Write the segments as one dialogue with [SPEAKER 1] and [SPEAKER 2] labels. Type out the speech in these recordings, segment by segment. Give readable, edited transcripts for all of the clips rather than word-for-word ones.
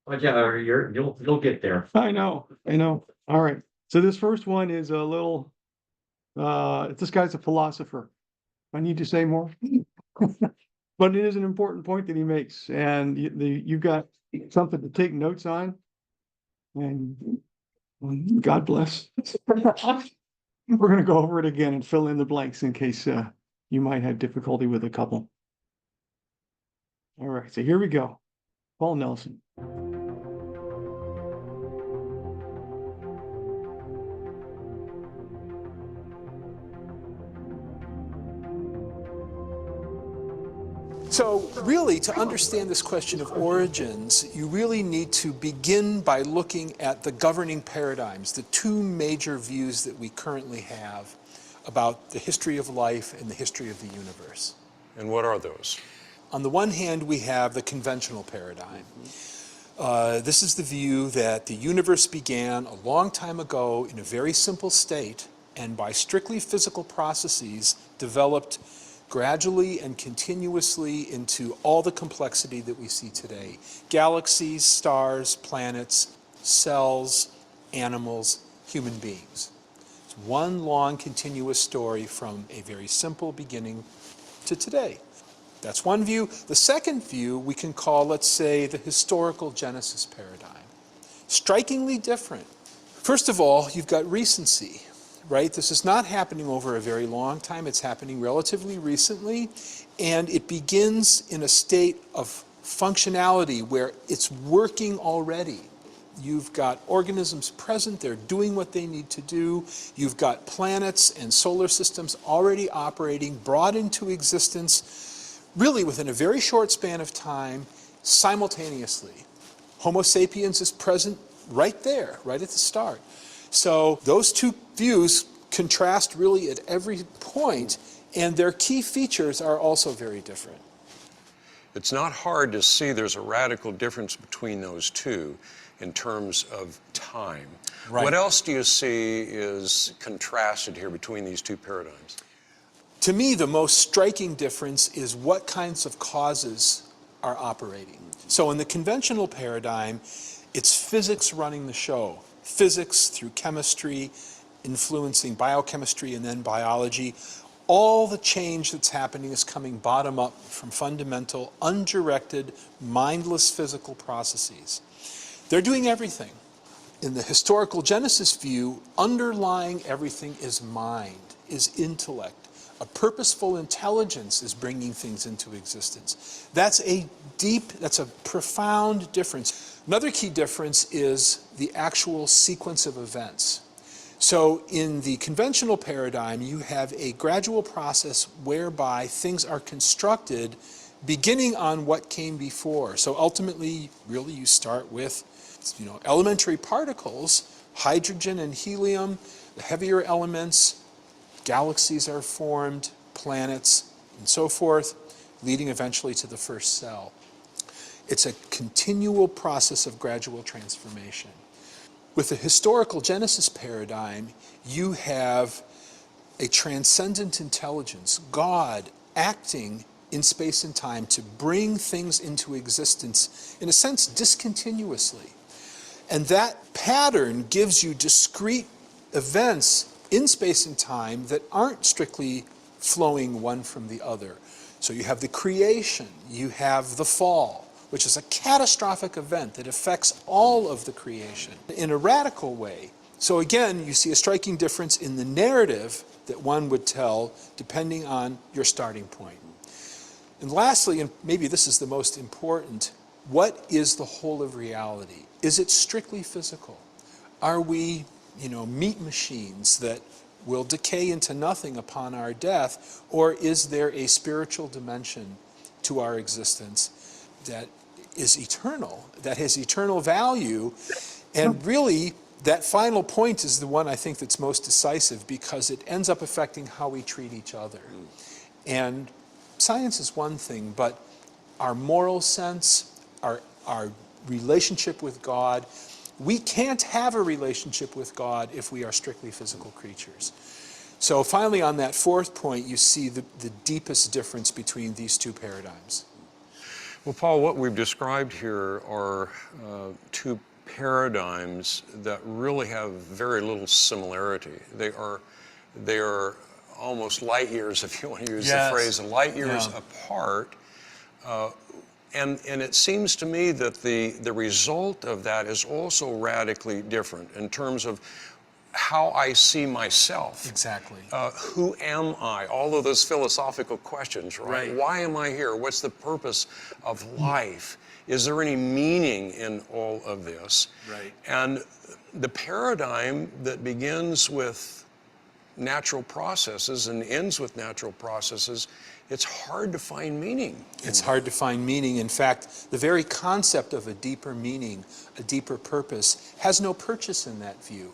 [SPEAKER 1] But yeah, you'll get there.
[SPEAKER 2] I know, I know. All right. So this first one is a little, this guy's a philosopher. I need to say more. But it is an important point that he makes, and you've got something to take notes on. And God bless. We're gonna go over it again and fill in the blanks in case you might have difficulty with a couple. All right, so here we go. Paul Nelson.
[SPEAKER 3] So really, to understand this question of origins, you really need to begin by looking at the governing paradigms, the two major views that we currently have about the history of life and the history of the universe.
[SPEAKER 4] And what are those?
[SPEAKER 3] On the one hand, we have the conventional paradigm. This is the view that the universe began a long time ago in a very simple state, and by strictly physical processes developed gradually and continuously into all the complexity that we see today. Galaxies, stars, planets, cells, animals, human beings. It's one long continuous story from a very simple beginning to today. That's one view. The second view we can call, let's say, the historical Genesis paradigm. Strikingly different. First of all, you've got recency. Right? This is not happening over a very long time. It's happening relatively recently, and it begins in a state of functionality where it's working already. You've got organisms present, they're doing what they need to do. You've got planets and solar systems already operating, brought into existence, really within a very short span of time, simultaneously. Homo sapiens is present right there, right at the start. So those two views contrast really at every point, and their key features are also very different.
[SPEAKER 4] It's not hard to see there's a radical difference between those two in terms of time.
[SPEAKER 3] Right.
[SPEAKER 4] What else do you see is contrasted here between these two paradigms?
[SPEAKER 3] To me, the most striking difference is what kinds of causes are operating. So in the conventional paradigm, it's physics running the show. Physics through chemistry, influencing biochemistry and then biology. All the change that's happening is coming bottom up from fundamental, undirected, mindless physical processes. They're doing everything. In the historical Genesis view, underlying everything is mind, is intellect. A purposeful intelligence is bringing things into existence. That's a profound difference. Another key difference is the actual sequence of events. So in the conventional paradigm, you have a gradual process whereby things are constructed beginning on what came before. So ultimately, really, you start with, elementary particles, hydrogen and helium, the heavier elements, galaxies are formed, planets, and so forth, leading eventually to the first cell. It's a continual process of gradual transformation. With the historical Genesis paradigm, you have a transcendent intelligence, God acting in space and time to bring things into existence, in a sense, discontinuously. And that pattern gives you discrete events in space and time that aren't strictly flowing one from the other. So you have the creation, you have the fall, which is a catastrophic event that affects all of the creation in a radical way. So again, you see a striking difference in the narrative that one would tell depending on your starting point. And lastly, and maybe this is the most important, what is the whole of reality? Is it strictly physical? Are we, meat machines that will decay into nothing upon our death, or is there a spiritual dimension to our existence that is eternal, that has eternal value? And really, that final point is the one I think that's most decisive, because it ends up affecting how we treat each other. And science is one thing, but our moral sense, our relationship with God, we can't have a relationship with God if we are strictly physical creatures. So finally, on that fourth point, you see the deepest difference between these two paradigms.
[SPEAKER 4] Well, Paul, what we've described here are two paradigms that really have very little similarity. They are almost light years, if you want to use the phrase, light years apart. And it seems to me that the result of that is also radically different in terms of how I see myself.
[SPEAKER 3] Exactly.
[SPEAKER 4] Who am I? All of those philosophical questions, right? Why am I here? What's the purpose of life? Is there any meaning in all of this?
[SPEAKER 3] Right.
[SPEAKER 4] And the paradigm that begins with natural processes and ends with natural processes, it's hard to find meaning.
[SPEAKER 3] It's hard to find meaning. In fact, the very concept of a deeper meaning, a deeper purpose, has no purchase in that view.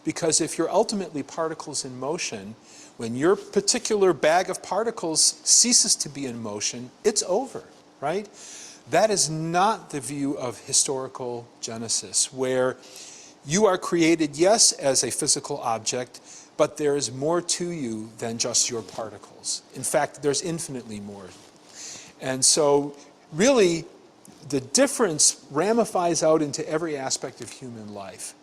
[SPEAKER 3] Because if you're ultimately particles in motion, when your particular bag of particles ceases to be in motion, it's over, right? That is not the view of historical Genesis, where you are created, yes, as a physical object, but there is more to you than just your particles. In fact, there's infinitely more. And so, really, the difference ramifies out into every aspect of human life,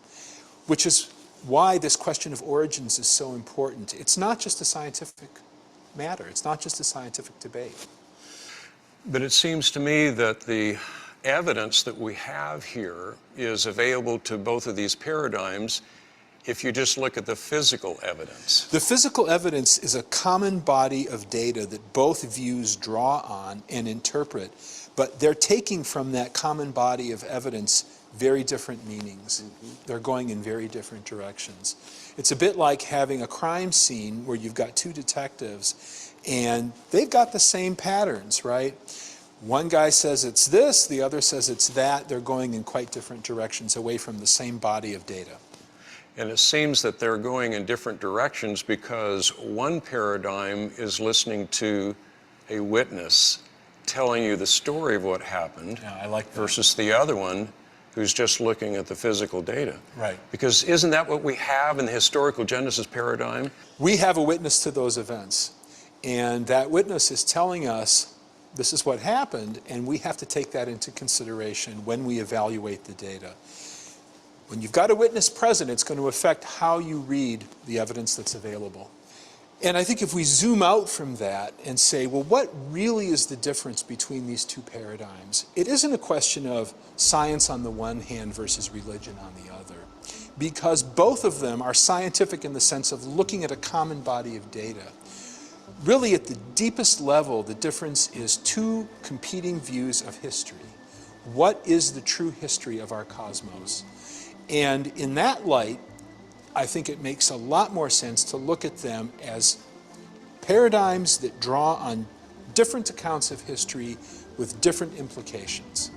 [SPEAKER 3] which is why this question of origins is so important. It's not just a scientific matter. It's not just a scientific debate.
[SPEAKER 4] But it seems to me that the evidence that we have here is available to both of these paradigms if you just look at the physical evidence.
[SPEAKER 3] The physical evidence is a common body of data that both views draw on and interpret, but they're taking from that common body of evidence very different meanings. They're going in very different directions. It's a bit like having a crime scene where you've got two detectives and they've got the same patterns, right? One guy says it's this, the other says it's that. They're going in quite different directions away from the same body of data.
[SPEAKER 4] And it seems that they're going in different directions because one paradigm is listening to a witness telling you the story of what happened,
[SPEAKER 3] Yeah, I like that.
[SPEAKER 4] versus the other one who's just looking at the physical data.
[SPEAKER 3] Right.
[SPEAKER 4] Because isn't that what we have in the historical Genesis paradigm?
[SPEAKER 3] We have a witness to those events, and that witness is telling us this is what happened, and we have to take that into consideration when we evaluate the data. When you've got a witness present, it's going to affect how you read the evidence that's available. And I think if we zoom out from that and say, well, what really is the difference between these two paradigms? It isn't a question of science on the one hand versus religion on the other, because both of them are scientific in the sense of looking at a common body of data. Really, at the deepest level, the difference is two competing views of history. What is the true history of our cosmos? And in that light, I think it makes a lot more sense to look at them as paradigms that draw on different accounts of history with different implications.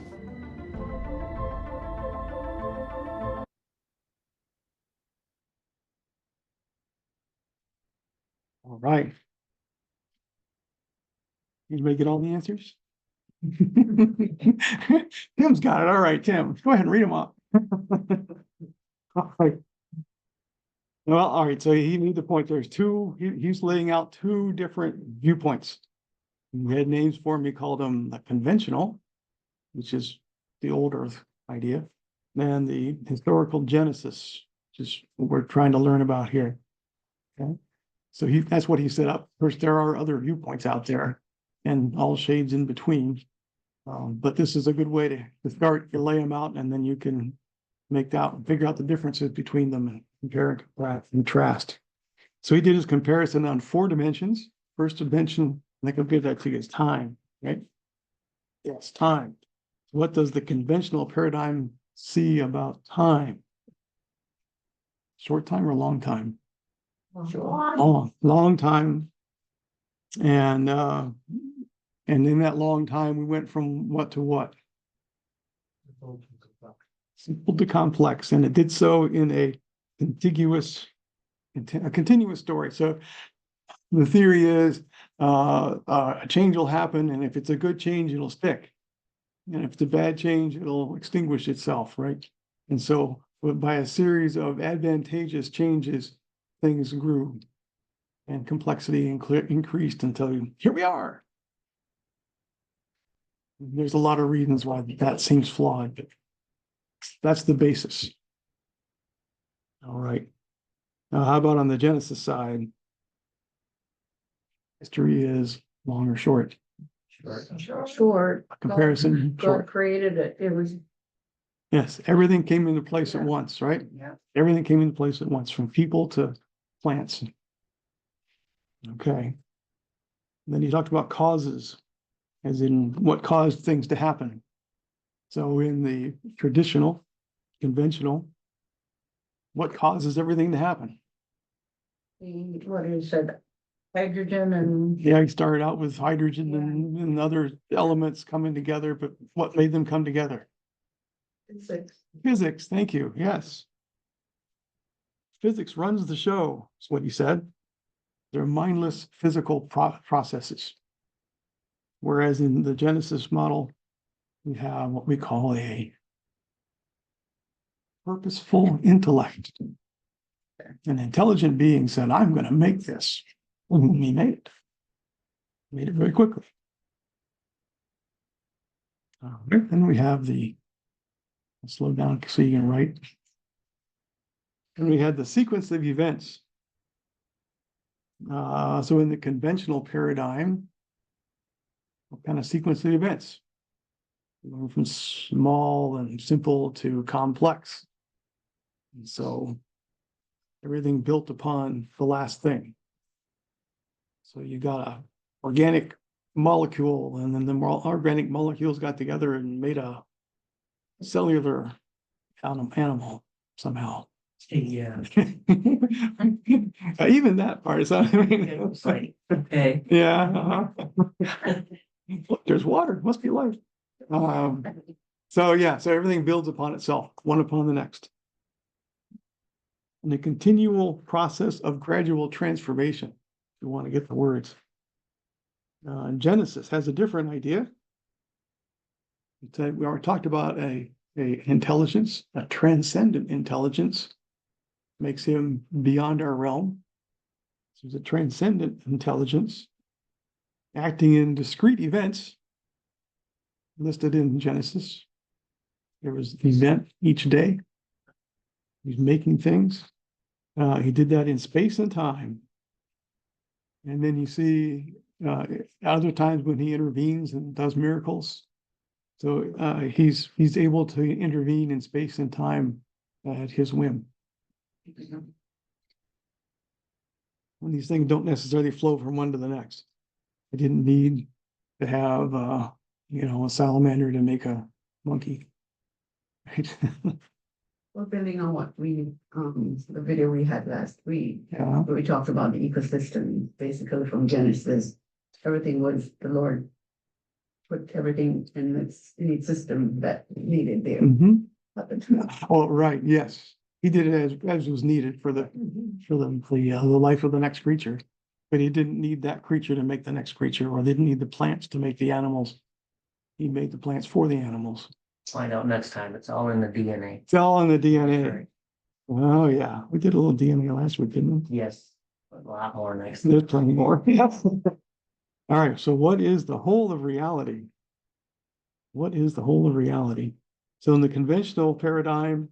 [SPEAKER 2] All right. Anybody get all the answers? Tim's got it. All right, Tim, go ahead and read them up. All right. Well, all right, so he made the point, there's two, he's laying out two different viewpoints. We had names for them, he called them the conventional, which is the old Earth idea, and the historical Genesis, which is what we're trying to learn about here. Okay, so that's what he set up. First, there are other viewpoints out there, and all shades in between. But this is a good way to start. You lay them out, and then you can figure out the differences between them and compare and contrast. So he did his comparison on 4 dimensions. First dimension, I think I'll give that to you, is time, right? Yes, time. What does the conventional paradigm see about time? Short time or long time? Long time. And in that long time, we went from what to what? Simple to complex, and it did so in a continuous story. So the theory is a change will happen, and if it's a good change, it'll stick. And if it's a bad change, it'll extinguish itself, right? And so by a series of advantageous changes, things grew and complexity increased until here we are. There's a lot of reasons why that seems flawed, but that's the basis. All right. Now, how about on the Genesis side? History is long or short?
[SPEAKER 5] Short.
[SPEAKER 2] Comparison,
[SPEAKER 5] God
[SPEAKER 2] short.
[SPEAKER 5] created it. It was,
[SPEAKER 2] Yes, everything came into place at once, right?
[SPEAKER 5] yeah.
[SPEAKER 2] Everything came into place at once, from people to plants. Okay. Then you talked about causes, as in what caused things to happen. So in the traditional, conventional, what causes everything to happen?
[SPEAKER 5] What you said, hydrogen and
[SPEAKER 2] Yeah, he started out with hydrogen and other elements coming together, but what made them come together?
[SPEAKER 5] physics.
[SPEAKER 2] Physics, thank you, yes. Physics runs the show, is what he said. They're mindless physical processes. Whereas in the Genesis model, we have what we call a purposeful intellect. An intelligent being said, I'm going to make this. And he made it. Made it very quickly. Then we have the, I'll slow down so you can write. And we had the sequence of events. So in the conventional paradigm, what kind of sequence of events? Going from small and simple to complex. And so everything built upon the last thing. So you got a organic molecule, and then the organic molecules got together and made a cellular animal somehow.
[SPEAKER 1] Yeah.
[SPEAKER 2] Even that part is, I mean,
[SPEAKER 1] It's like, okay.
[SPEAKER 2] yeah. Look, there's water, must be life. So yeah, so everything builds upon itself, one upon the next. And the continual process of gradual transformation, if you want to get the words. Genesis has a different idea. We already talked about a intelligence, a transcendent intelligence, makes him beyond our realm. So it's a transcendent intelligence acting in discrete events listed in Genesis. There was an event each day. He's making things. He did that in space and time. And then you see other times when he intervenes and does miracles. So he's able to intervene in space and time at his whim. And these things don't necessarily flow from one to the next. I didn't need to have a salamander to make a monkey. Right?
[SPEAKER 5] Well, building on what the video we had last week,
[SPEAKER 2] Yeah.
[SPEAKER 5] where we talked about the ecosystem, basically from Genesis, everything was the Lord put everything in its system that needed there.
[SPEAKER 2] Mhm.
[SPEAKER 5] Up until-
[SPEAKER 2] Oh, right, yes. He did it as was needed for the life of the next creature. But he didn't need that creature to make the next creature, or they didn't need the plants to make the animals. He made the plants for the animals.
[SPEAKER 1] Find out next time. It's all in the DNA.
[SPEAKER 2] It's all in the DNA.
[SPEAKER 1] Right.
[SPEAKER 2] Oh, yeah. We did a little DNA last week, didn't we?
[SPEAKER 1] Yes, a lot more next.
[SPEAKER 2] There's plenty more. Yes. All right. So what is the whole of reality? What is the whole of reality? So in the conventional paradigm,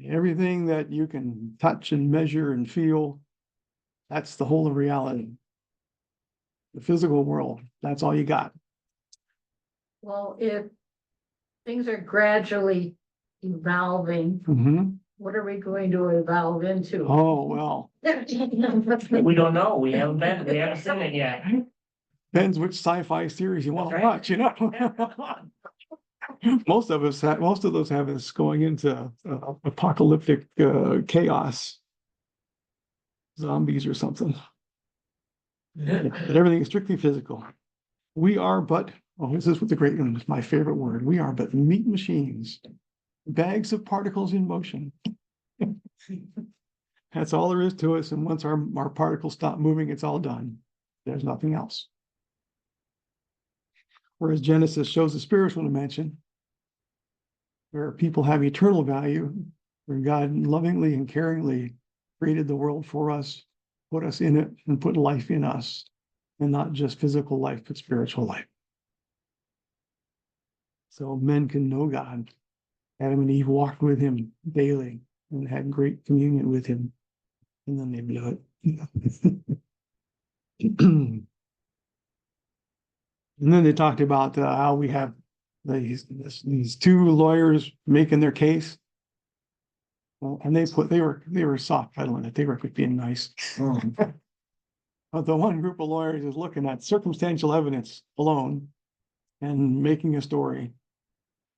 [SPEAKER 2] everything that you can touch and measure and feel, that's the whole of reality. The physical world, that's all you got.
[SPEAKER 5] Well, if things are gradually evolving,
[SPEAKER 2] Mhm.
[SPEAKER 5] what are we going to evolve into?
[SPEAKER 2] Oh, well,
[SPEAKER 1] We don't know. We haven't seen it yet.
[SPEAKER 2] depends which sci-fi series you want to
[SPEAKER 1] That's right.
[SPEAKER 2] watch, Most of those have us going into apocalyptic chaos. Zombies or something. But everything is strictly physical. We are but, this is what the great one is my favorite word. We are but meat machines, bags of particles in motion. That's all there is to us. And once our particles stop moving, it's all done. There's nothing else. Whereas Genesis shows the spiritual dimension, where people have eternal value, where God lovingly and caringly created the world for us, put us in it, and put life in us, and not just physical life, but spiritual life. so men can know God. Adam and Eve walked with him daily and had great communion with him. And then they blew it. And then they talked about how we have these two lawyers making their case. And they were soft pedaling it. They were being nice. But the one group of lawyers is looking at circumstantial evidence alone and making a story.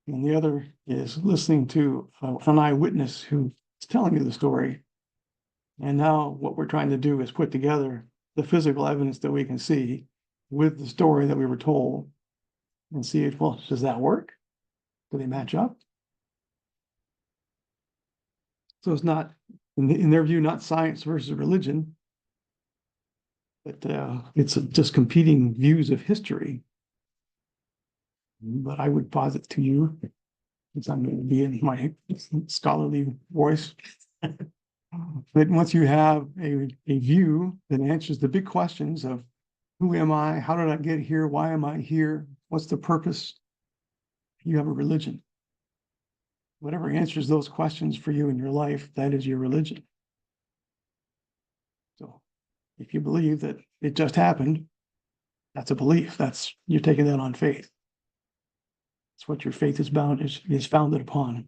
[SPEAKER 2] And the other is listening to an eyewitness who is telling you the story. And now what we're trying to do is put together the physical evidence that we can see with the story that we were told and see if, well, does that work? Do they match up? So it's not, in their view, not science versus religion, but it's just competing views of history. But I would posit to you, since I'm going to be in my scholarly voice, that once you have a view that answers the big questions of who am I, how did I get here, why am I here, what's the purpose, you have a religion. Whatever answers those questions for you in your life, that is your religion. So if you believe that it just happened, that's a belief. You're taking that on faith. It's what your faith is founded upon.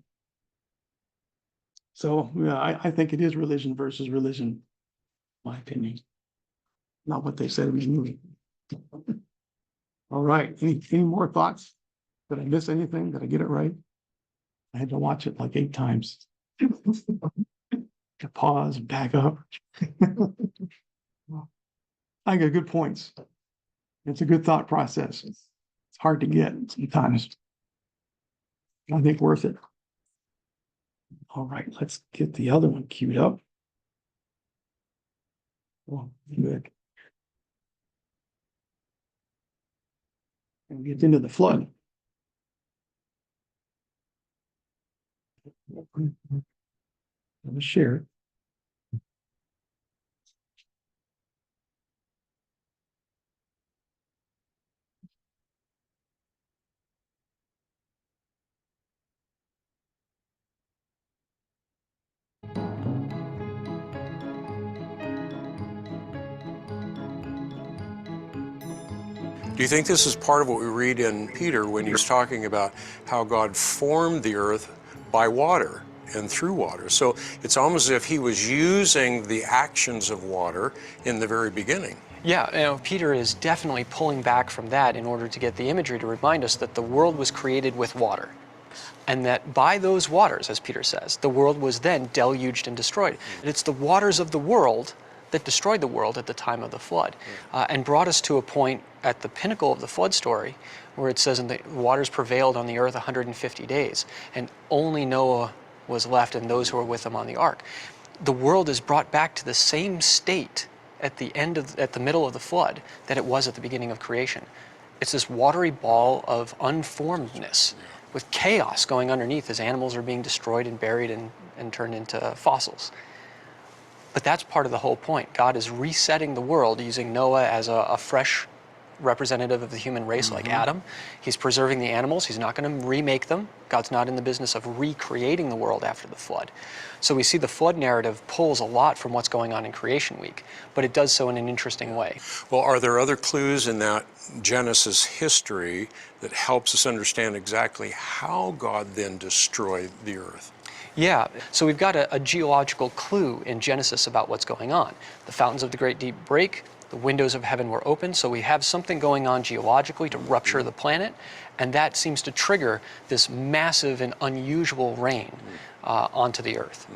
[SPEAKER 2] So yeah, I think it is religion versus religion, my opinion. Not what they said in the movie. All right, any more thoughts? Did I miss anything? Did I get it right? I had to watch it like 8 times. To pause and back up. I got good points. It's a good thought process. It's hard to get sometimes. I think worth it. All right, let's get the other one queued up. Oh, good. And get into the flood. Let's share it.
[SPEAKER 4] Do you think this is part of what we read in Peter when he's talking about how God formed the earth by water and through water? So it's almost as if he was using the actions of water in the very beginning.
[SPEAKER 6] Yeah, Peter is definitely pulling back from that in order to get the imagery to remind us that the world was created with water. And that by those waters, as Peter says, the world was then deluged and destroyed. And it's the waters of the world that destroyed the world at the time of the flood, and brought us to a point at the pinnacle of the flood story where it says, and the waters prevailed on the earth 150 days, and only Noah was left and those who were with him on the ark. The world is brought back to the same state at the middle of the flood that it was at the beginning of creation. It's this watery ball of unformedness with chaos going underneath as animals are being destroyed and buried and turned into fossils. But that's part of the whole point. God is resetting the world using Noah as a fresh representative of the human race like Adam. He's preserving the animals. He's not going to remake them. God's not in the business of recreating the world after the flood. So we see the flood narrative pulls a lot from what's going on in Creation Week, but it does so in an interesting way.
[SPEAKER 4] Well, are there other clues in that Genesis history that helps us understand exactly how God then destroyed the earth?
[SPEAKER 6] Yeah, so we've got a geological clue in Genesis about what's going on. The fountains of the great deep break, the windows of heaven were open, so we have something going on geologically to rupture the planet, and that seems to trigger this massive and unusual rain onto the earth.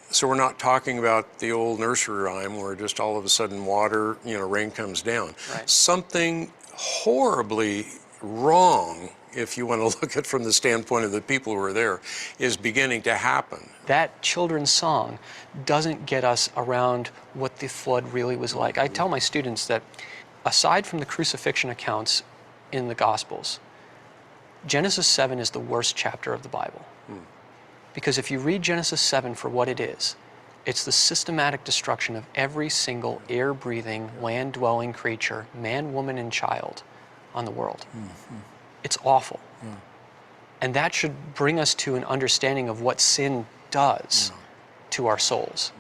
[SPEAKER 4] So we're not talking about the old nursery rhyme where just all of a sudden water, rain comes down.
[SPEAKER 6] Right.
[SPEAKER 4] Something horribly wrong, if you want to look at it from the standpoint of the people who are there, is beginning to happen.
[SPEAKER 6] That children's song doesn't get us around what the flood really was like. I tell my students that aside from the crucifixion accounts in the Gospels, Genesis 7 is the worst chapter of the Bible. Because if you read Genesis 7 for what it is, it's the systematic destruction of every single air-breathing, land-dwelling creature, man, woman, and child on the world. It's awful. And that should bring us to an understanding of what sin does to our souls.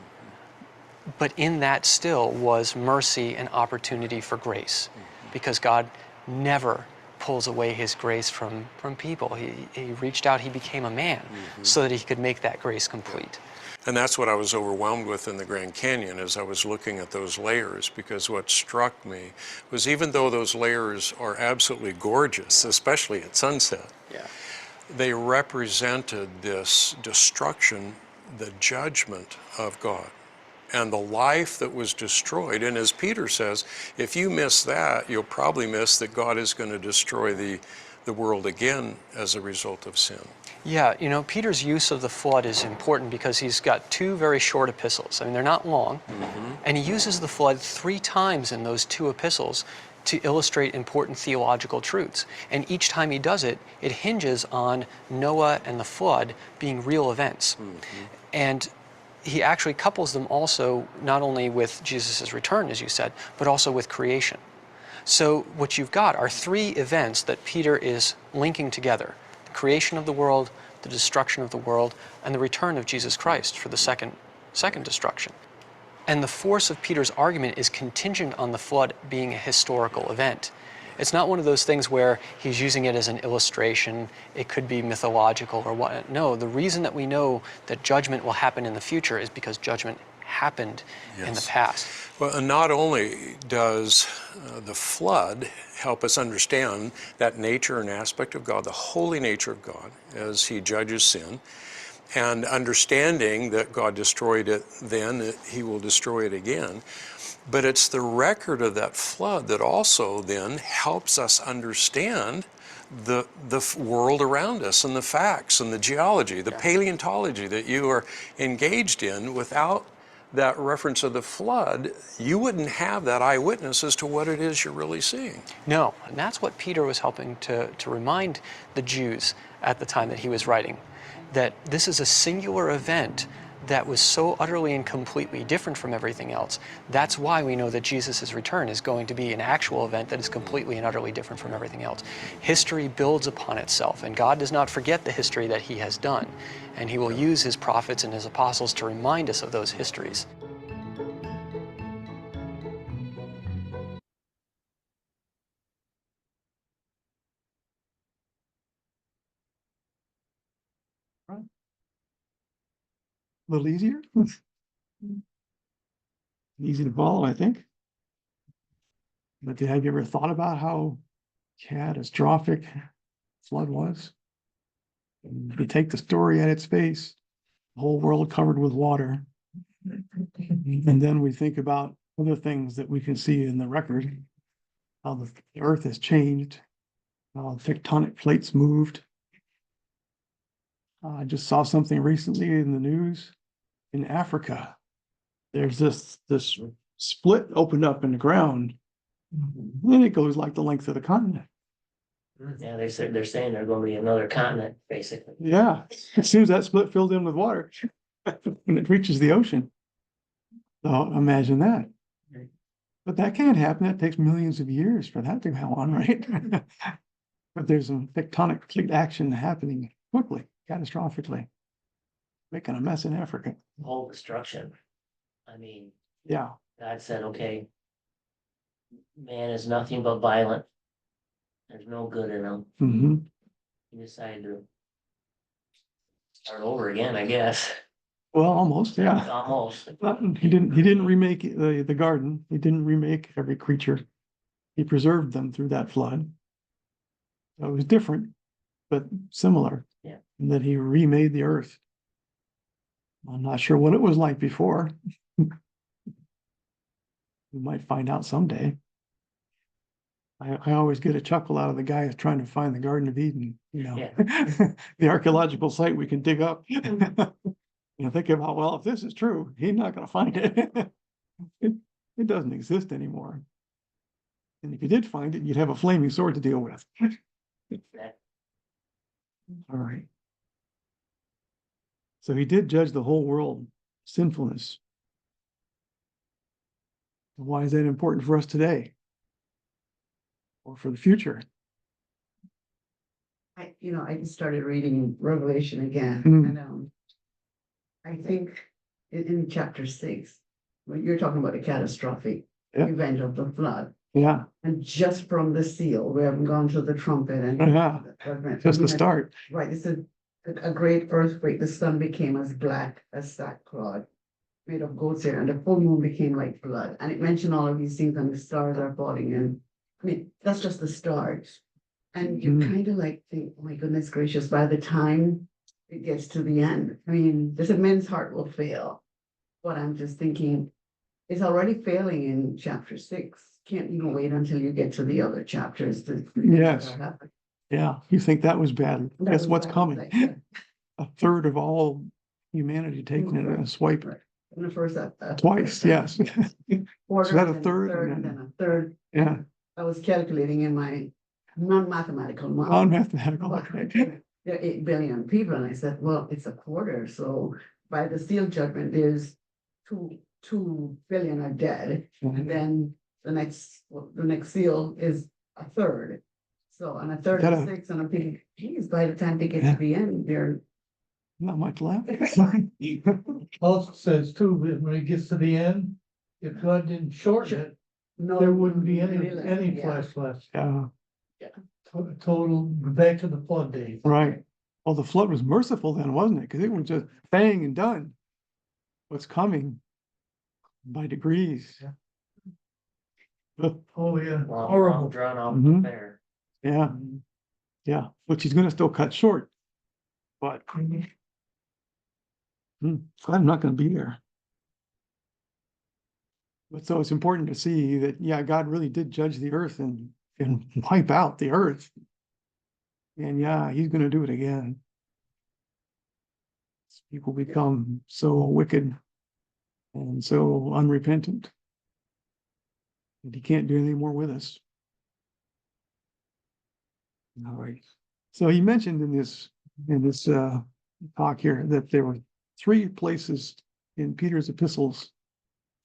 [SPEAKER 6] But in that still was mercy and opportunity for grace, because God never pulls away his grace from people. He reached out, he became a man so that he could make that grace complete.
[SPEAKER 4] And that's what I was overwhelmed with in the Grand Canyon as I was looking at those layers, because what struck me was even though those layers are absolutely gorgeous, especially at sunset, they represented this destruction, the judgment of God, and the life that was destroyed. And as Peter says, if you miss that, you'll probably miss that God is going to destroy the world again as a result of sin.
[SPEAKER 6] Yeah, you know, Peter's use of the flood is important because he's got two very short epistles. I mean, they're not long, and he uses the flood 3 times in those 2 epistles to illustrate important theological truths. And each time he does it, it hinges on Noah and the flood being real events. And he actually couples them also not only with Jesus' return, as you said, but also with creation. So what you've got are 3 events that Peter is linking together: the creation of the world, the destruction of the world, and the return of Jesus Christ for the second destruction. And the force of Peter's argument is contingent on the flood being a historical event. It's not one of those things where he's using it as an illustration, it could be mythological or what. No, the reason that we know that judgment will happen in the future is because judgment happened in the past.
[SPEAKER 4] Well, and not only does the flood help us understand that nature and aspect of God, the holy nature of God, as he judges sin, and understanding that God destroyed it then, that he will destroy it again. But it's the record of that flood that also then helps us understand the world around us and the facts and the geology, the paleontology that you are engaged in. Without that reference of the flood, you wouldn't have that eyewitness as to what it is you're really seeing.
[SPEAKER 6] No, and that's what Peter was helping to remind the Jews at the time that he was writing, that this is a singular event that was so utterly and completely different from everything else. That's why we know that Jesus' return is going to be an actual event that is completely and utterly different from everything else. History builds upon itself, and God does not forget the history that he has done. And he will use his prophets and his apostles to remind us of those histories.
[SPEAKER 2] A little easier. Easy to follow, I think. But have you ever thought about how catastrophic flood was? If you take the story at its face, the whole world covered with water. And then we think about other things that we can see in the record, how the earth has changed, how tectonic plates moved. I just saw something recently in the news in Africa. There's this split opened up in the ground, and it goes like the length of the continent.
[SPEAKER 1] Yeah, they're saying there's gonna be another continent, basically.
[SPEAKER 2] Yeah, as soon as that split filled in with water, when it reaches the ocean. So imagine that. But that can't happen. It takes millions of years for that to go on, right? But there's some tectonic plate action happening quickly, catastrophically, making a mess in Africa.
[SPEAKER 1] Whole destruction. I mean,
[SPEAKER 2] Yeah.
[SPEAKER 1] God said, okay, man is nothing but violent. There's no good in him.
[SPEAKER 2] Mm-hmm.
[SPEAKER 1] He decided to start over again, I guess.
[SPEAKER 2] Well, almost, yeah.
[SPEAKER 1] Almost.
[SPEAKER 2] He didn't remake the garden. He didn't remake every creature. He preserved them through that flood. So it was different, but similar.
[SPEAKER 1] Yeah.
[SPEAKER 2] In that he remade the earth. I'm not sure what it was like before. We might find out someday. I always get a chuckle out of the guy who's trying to find the Garden of Eden, you know, the archaeological site we can dig up. You know, think about, well, if this is true, he's not going to find it. It doesn't exist anymore. And if you did find it, you'd have a flaming sword to deal with. All right. So he did judge the whole world, sinfulness. Why is that important for us today? Or for the future?
[SPEAKER 5] I just started reading Revelation again,
[SPEAKER 2] Mm.
[SPEAKER 5] and, I think in chapter 6, when you're talking about a catastrophic
[SPEAKER 2] Yeah.
[SPEAKER 5] event of the flood,
[SPEAKER 2] Yeah,
[SPEAKER 5] and just from the seal, we haven't gone to the trumpet and.
[SPEAKER 2] Yeah. just the start.
[SPEAKER 5] Right, it's a great earthquake, the sun became as black as sackcloth, made of goat's hair, and the full moon became like blood, and it mentioned all of these things, and the stars are falling, and, I mean, that's just the start. And you
[SPEAKER 2] Mhm.
[SPEAKER 5] kind of like think, oh my goodness gracious, by the time it gets to the end, I mean, this men's heart will fail. But I'm just thinking, it's already failing in chapter 6. Can't even wait until you get to the other chapters to.
[SPEAKER 2] Yes.
[SPEAKER 5] what happened.
[SPEAKER 2] Yeah, you think that was bad.
[SPEAKER 5] That
[SPEAKER 2] Guess
[SPEAKER 5] was
[SPEAKER 2] what's
[SPEAKER 5] bad,
[SPEAKER 2] coming?
[SPEAKER 5] like, yeah.
[SPEAKER 2] A third of all humanity taken in a swipe
[SPEAKER 5] Right. In the first.
[SPEAKER 2] twice, yes.
[SPEAKER 5] Quarter,
[SPEAKER 2] So that a
[SPEAKER 5] and then
[SPEAKER 2] third,
[SPEAKER 5] third,
[SPEAKER 2] and
[SPEAKER 5] and
[SPEAKER 2] then-
[SPEAKER 5] then a third.
[SPEAKER 2] Yeah,
[SPEAKER 5] I was calculating in my non-mathematical mind.
[SPEAKER 2] non-mathematical.
[SPEAKER 5] There are 8 billion people, and I said, well, it's a quarter, so by the seal judgment, there's 2 billion are dead, and then the next seal is a third. So, and a third
[SPEAKER 2] That
[SPEAKER 5] is
[SPEAKER 2] a-
[SPEAKER 5] 6, and I'm thinking, geez, by the time they get
[SPEAKER 2] Yeah.
[SPEAKER 5] to the end, they're.
[SPEAKER 2] Not much left.
[SPEAKER 7] Also says too, that when it gets to the end, if God didn't shorten it,
[SPEAKER 5] No,
[SPEAKER 7] there wouldn't be
[SPEAKER 5] really
[SPEAKER 7] any,
[SPEAKER 5] left,
[SPEAKER 7] any
[SPEAKER 5] yeah.
[SPEAKER 7] flesh left.
[SPEAKER 2] Yeah,
[SPEAKER 7] Total, back to the flood days.
[SPEAKER 2] right. Well, the flood was merciful then, wasn't it? Because it was just bang and done. What's coming by degrees.
[SPEAKER 7] Oh, yeah,
[SPEAKER 1] Long
[SPEAKER 7] horrible.
[SPEAKER 1] drawn out
[SPEAKER 2] Mhm.
[SPEAKER 1] affair.
[SPEAKER 2] Yeah, yeah, which he's gonna still cut short. But I'm not gonna be there. But so it's important to see that, yeah, God really did judge the earth and wipe out the earth. And yeah, he's gonna do it again. People become so wicked and so unrepentant. And he can't do anything more with us. All right. So he mentioned in this talk here that there were 3 places in Peter's epistles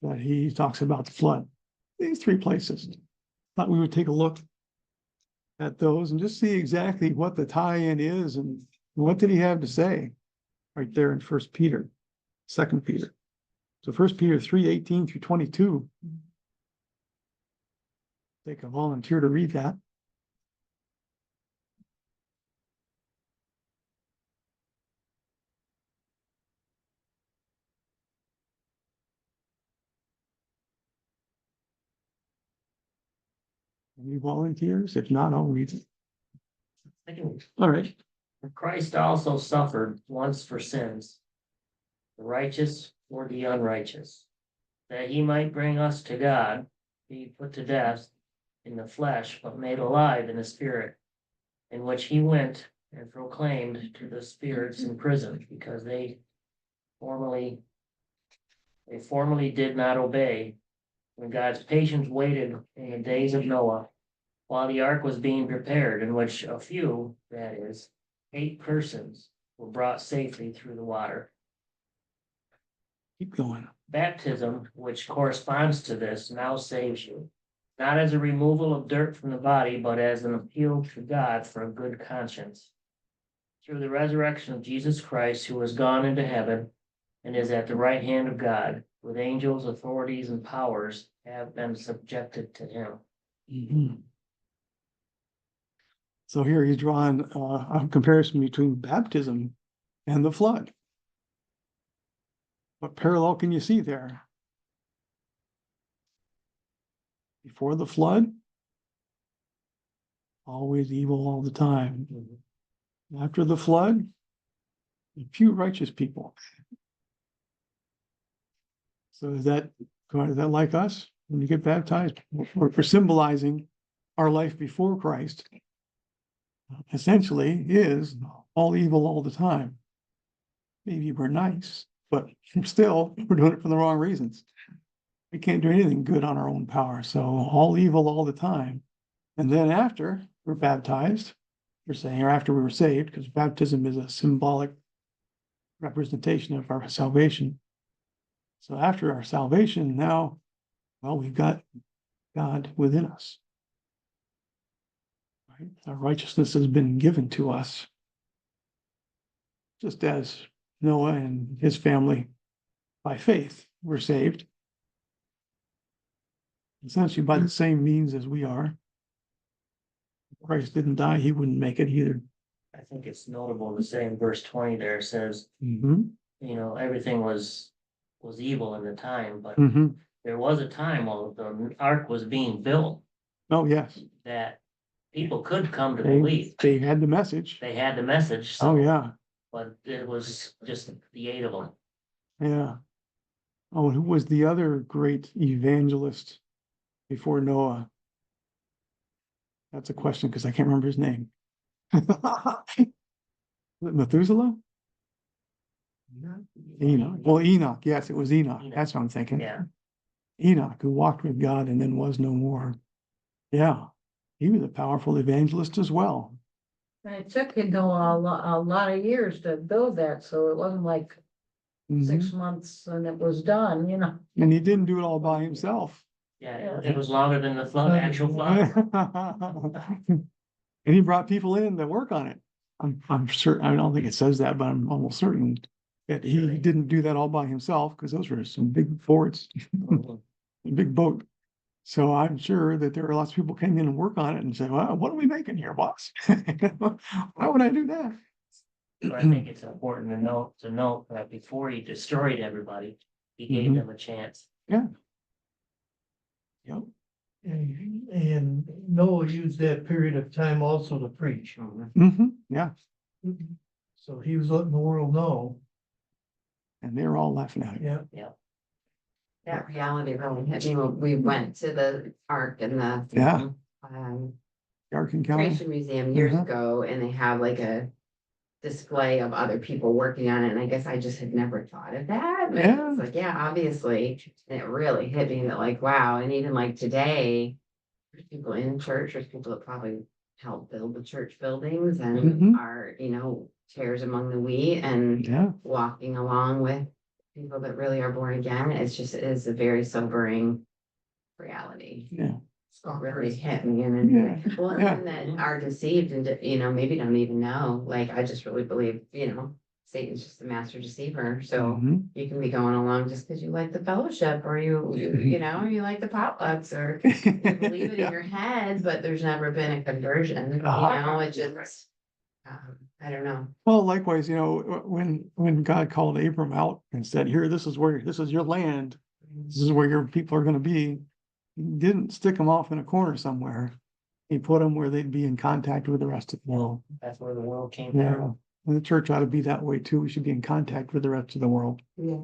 [SPEAKER 2] that he talks about the flood. These 3 places. Thought we would take a look at those and just see exactly what the tie-in is and what did he have to say right there in 1 Peter, 2 Peter. So 1 Peter 3:18 through 22. Take a volunteer to read that. Any volunteers? If not, I'll read it.
[SPEAKER 1] Second,
[SPEAKER 2] All right.
[SPEAKER 1] Christ also suffered once for sins, the righteous for the unrighteous, that he might bring us to God, be put to death in the flesh, but made alive in the spirit, in which he went and proclaimed to the spirits in prison, because they formerly did not obey, when God's patience waited in the days of Noah, while the ark was being prepared, in which a few, that is, 8 persons, were brought safely through the water.
[SPEAKER 2] Keep going.
[SPEAKER 1] Baptism, which corresponds to this, now saves you, not as a removal of dirt from the body, but as an appeal to God for a good conscience. Through the resurrection of Jesus Christ, who has gone into heaven and is at the right hand of God, with angels, authorities, and powers have been subjected to him.
[SPEAKER 2] Mhm. So here he's drawing a comparison between baptism and the flood. What parallel can you see there? Before the flood, always evil all the time. After the flood, a few righteous people. So is that like us? When you get baptized, we're symbolizing our life before Christ. Essentially is all evil all the time. Maybe we're nice, but still, we're doing it for the wrong reasons. We can't do anything good on our own power, so all evil all the time. And then after we're baptized, we're saying, or after we were saved, because baptism is a symbolic representation of our salvation. So after our salvation, now, well, we've got God within us. Right? Our righteousness has been given to us. Just as Noah and his family, by faith, were saved. Essentially by the same means as we are. If Christ didn't die, he wouldn't make it either.
[SPEAKER 1] I think it's notable to say in verse 20 there, it says,
[SPEAKER 2] Mhm,
[SPEAKER 1] you know, everything was evil in the time, but
[SPEAKER 2] mhm.
[SPEAKER 1] there was a time while the ark was being built
[SPEAKER 2] Oh, yes,
[SPEAKER 1] that people could come to
[SPEAKER 2] they,
[SPEAKER 1] believe.
[SPEAKER 2] they had the message.
[SPEAKER 1] They had the message,
[SPEAKER 2] Oh,
[SPEAKER 1] so,
[SPEAKER 2] yeah,
[SPEAKER 1] but it was just the eight of them.
[SPEAKER 2] yeah. Oh, who was the other great evangelist before Noah? That's a question, because I can't remember his name. Methuselah? Enoch. Well, Enoch, yes, it was Enoch.
[SPEAKER 1] Enoch.
[SPEAKER 2] That's what I'm thinking.
[SPEAKER 1] Yeah,
[SPEAKER 2] Enoch, who walked with God and then was no more. Yeah, he was a powerful evangelist as well.
[SPEAKER 8] And it took, a lot of years to build that, so it wasn't like
[SPEAKER 2] Mhm.
[SPEAKER 8] 6 months and it was done, you know.
[SPEAKER 2] And he didn't do it all by himself.
[SPEAKER 1] yeah, it was longer than the flood, actual flood.
[SPEAKER 2] And he brought people in to work on it. I'm certain, I don't think it says that, but I'm almost certain that he
[SPEAKER 1] Really?
[SPEAKER 2] didn't do that all by himself, because those were some big forts, a big boat. So I'm sure that there are lots of people came in and work on it and say, well, what are we making here, boss? Why would I do that?
[SPEAKER 1] But I think it's important to note that before he destroyed everybody, he gave
[SPEAKER 2] Mhm.
[SPEAKER 1] them a chance.
[SPEAKER 2] Yep.
[SPEAKER 7] And Noah used that period of time also to preach.
[SPEAKER 2] Yeah,
[SPEAKER 7] So he was letting the world know,
[SPEAKER 2] and they were all laughing at him.
[SPEAKER 7] yeah.
[SPEAKER 9] That reality really hit me when we went to the Ark and the
[SPEAKER 2] Yeah,
[SPEAKER 9] um
[SPEAKER 2] Ark and County.
[SPEAKER 9] Creation Museum years
[SPEAKER 2] Mhm.
[SPEAKER 9] ago, and they have like a display of other people working on it, and I guess I just had never thought of that. But
[SPEAKER 2] Yeah.
[SPEAKER 9] it's like, yeah, obviously, and it really hit me that like, wow, and even like today, there's people in church, there's people that probably help build the church buildings and
[SPEAKER 2] Mhm.
[SPEAKER 9] are, tares among the wheat and
[SPEAKER 2] Yeah,
[SPEAKER 9] walking along with people that really are born again. It is a very sobering reality.
[SPEAKER 2] yeah.
[SPEAKER 9] It really hit me and
[SPEAKER 2] Yeah,
[SPEAKER 9] people
[SPEAKER 2] yeah.
[SPEAKER 9] that are deceived and, maybe don't even know, like, I just really believe, Satan's just a master deceiver. So
[SPEAKER 2] Mhm.
[SPEAKER 9] you can be going along just because you like the fellowship or you like the potlucks or you believe it in
[SPEAKER 2] Yeah.
[SPEAKER 9] your head, but there's never been a conversion, it just, I don't know.
[SPEAKER 2] Well, likewise, when God called Abram out and said, here, this is your land, this is where your people are gonna be. He didn't stick them off in a corner somewhere. He put them where they'd be in contact with the rest of the world.
[SPEAKER 1] That's where the world came
[SPEAKER 2] Yeah,
[SPEAKER 1] from.
[SPEAKER 2] and the church ought to be that way too. We should be in contact with the rest of the world.
[SPEAKER 9] Yeah.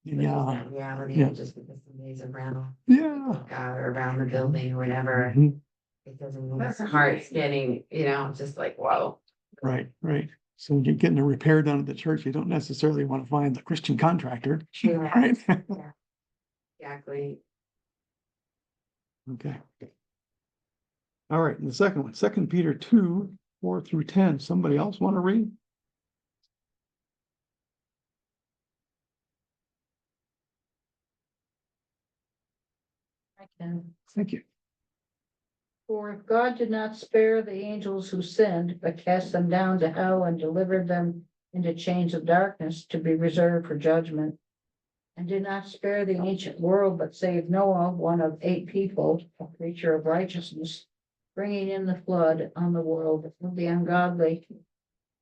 [SPEAKER 2] Yeah,
[SPEAKER 9] Reality,
[SPEAKER 2] Yeah.
[SPEAKER 9] just because somebody's around
[SPEAKER 2] yeah.
[SPEAKER 9] God or around the building or whatever,
[SPEAKER 2] Mhm.
[SPEAKER 9] it doesn't mean his heart's getting, just like, whoa.
[SPEAKER 2] Right, right. So when you're getting a repair done at the church, you don't necessarily want to find the Christian contractor,
[SPEAKER 9] Yeah.
[SPEAKER 2] right?
[SPEAKER 9] Exactly.
[SPEAKER 2] Okay. All right, and the second one, 2 Peter 2:4-10. Somebody else want to read?
[SPEAKER 8] I can.
[SPEAKER 2] Thank you.
[SPEAKER 8] For if God did not spare the angels who sinned, but cast them down to hell and delivered them into chains of darkness to be reserved for judgment, and did not spare the ancient world, but saved Noah, one of 8 people, a creature of righteousness, bringing in the flood on the world of the ungodly,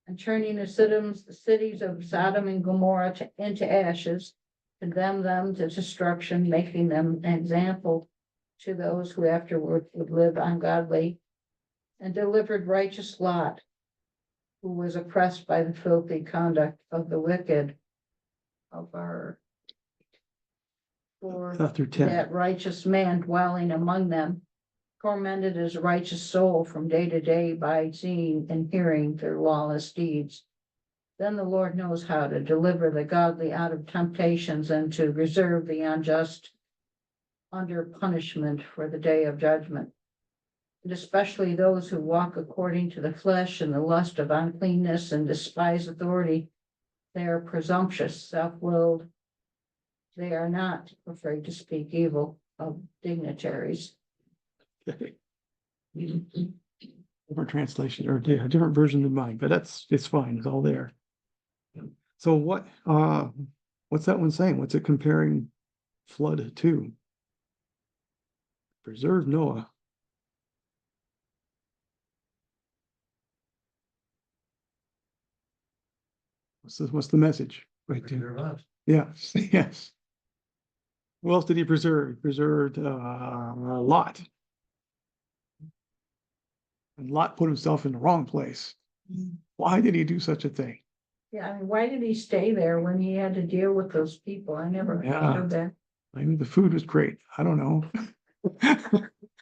[SPEAKER 8] and turning the cities of Sodom and Gomorrah into ashes, condemned them to destruction, making them an example to those who afterward would live ungodly, and delivered righteous Lot, who was oppressed by the filthy conduct of the wicked of our. For
[SPEAKER 2] Through 10.
[SPEAKER 8] that righteous man dwelling among them tormented his righteous soul from day to day by seeing and hearing their lawless deeds. Then the Lord knows how to deliver the godly out of temptations and to reserve the unjust under punishment for the day of judgment. And especially those who walk according to the flesh and the lust of uncleanness and despise authority. They are presumptuous, self-willed. They are not afraid to speak evil of dignitaries.
[SPEAKER 2] different translation or a different version than mine, but it's fine, it's all there. So what's that one saying? What's it comparing flood to? Preserve Noah. What's the message? Right there.
[SPEAKER 7] Preserve us.
[SPEAKER 2] Yes, yes. Who else did he preserve? He preserved Lot. And Lot put himself in the wrong place. Why did he do such a thing?
[SPEAKER 8] Yeah, I mean, why did he stay there when he had to deal with those people? I never
[SPEAKER 2] Yeah.
[SPEAKER 8] understood that.
[SPEAKER 2] I mean, the food was great. I don't know.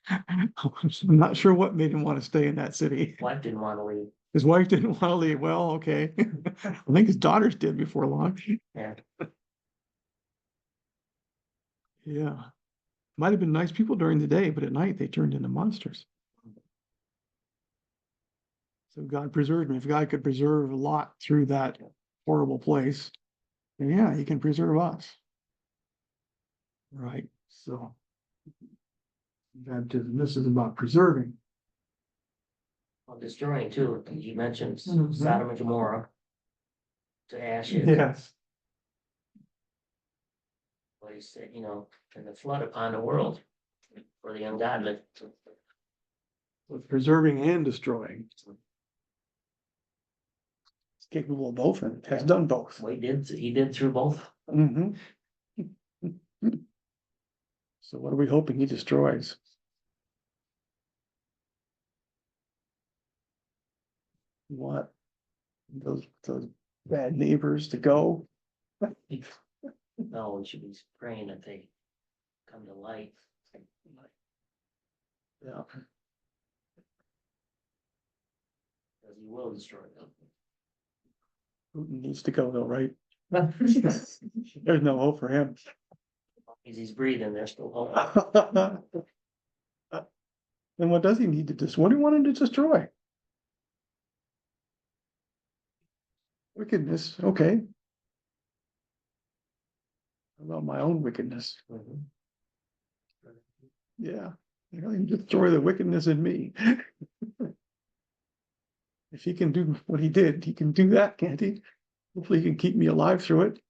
[SPEAKER 2] I'm not sure what made him want to stay in that city.
[SPEAKER 1] Wife didn't want to leave.
[SPEAKER 2] His wife didn't want to leave. Well, okay. I think his daughters did before long.
[SPEAKER 1] Yeah.
[SPEAKER 2] Yeah. Might have been nice people during the day, but at night they turned into monsters. So God preserved me. If God could preserve a lot through that horrible place, then yeah, he can preserve us. Right, so. Baptism, this is about preserving.
[SPEAKER 1] Well, destroying too, you mentioned
[SPEAKER 2] Mhm.
[SPEAKER 1] Sodom and Gomorrah. To ashes.
[SPEAKER 2] Yes.
[SPEAKER 1] Well, he said, and the flood upon the world for the ungodly.
[SPEAKER 2] With preserving and destroying. It's capable of both and has done both.
[SPEAKER 1] Well, he did through both.
[SPEAKER 2] Mhm. So what are we hoping he destroys? What? Those bad neighbors to go?
[SPEAKER 1] No, we should be praying that they come to light.
[SPEAKER 2] Yeah.
[SPEAKER 1] Because he will destroy them.
[SPEAKER 2] Putin needs to go though, right? There's no hope for him.
[SPEAKER 1] As he's breathing, there's still hope.
[SPEAKER 2] Then what does he need to what do you want him to destroy? Wickedness, okay. How about my own wickedness?
[SPEAKER 1] Mhm.
[SPEAKER 2] Yeah, you know, he can destroy the wickedness in me. If he can do what he did, he can do that, can't he? Hopefully he can keep me alive through it.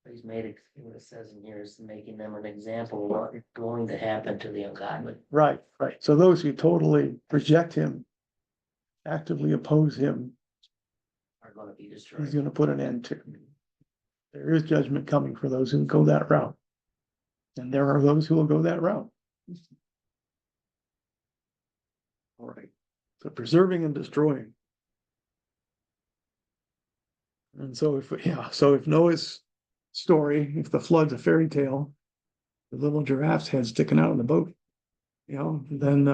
[SPEAKER 1] He's made it, what it says in here is making them an example of what is going to happen to the ungodly.
[SPEAKER 2] Right, right. So those who totally reject him, actively oppose him,
[SPEAKER 1] Are going to be
[SPEAKER 2] he's
[SPEAKER 1] destroyed.
[SPEAKER 2] gonna put an end to. There is judgment coming for those who go that route. And there are those who will go that route. All right, so preserving and destroying. And so if Noah's story, if the flood's a fairy tale, the little giraffe's head sticking out in the boat, then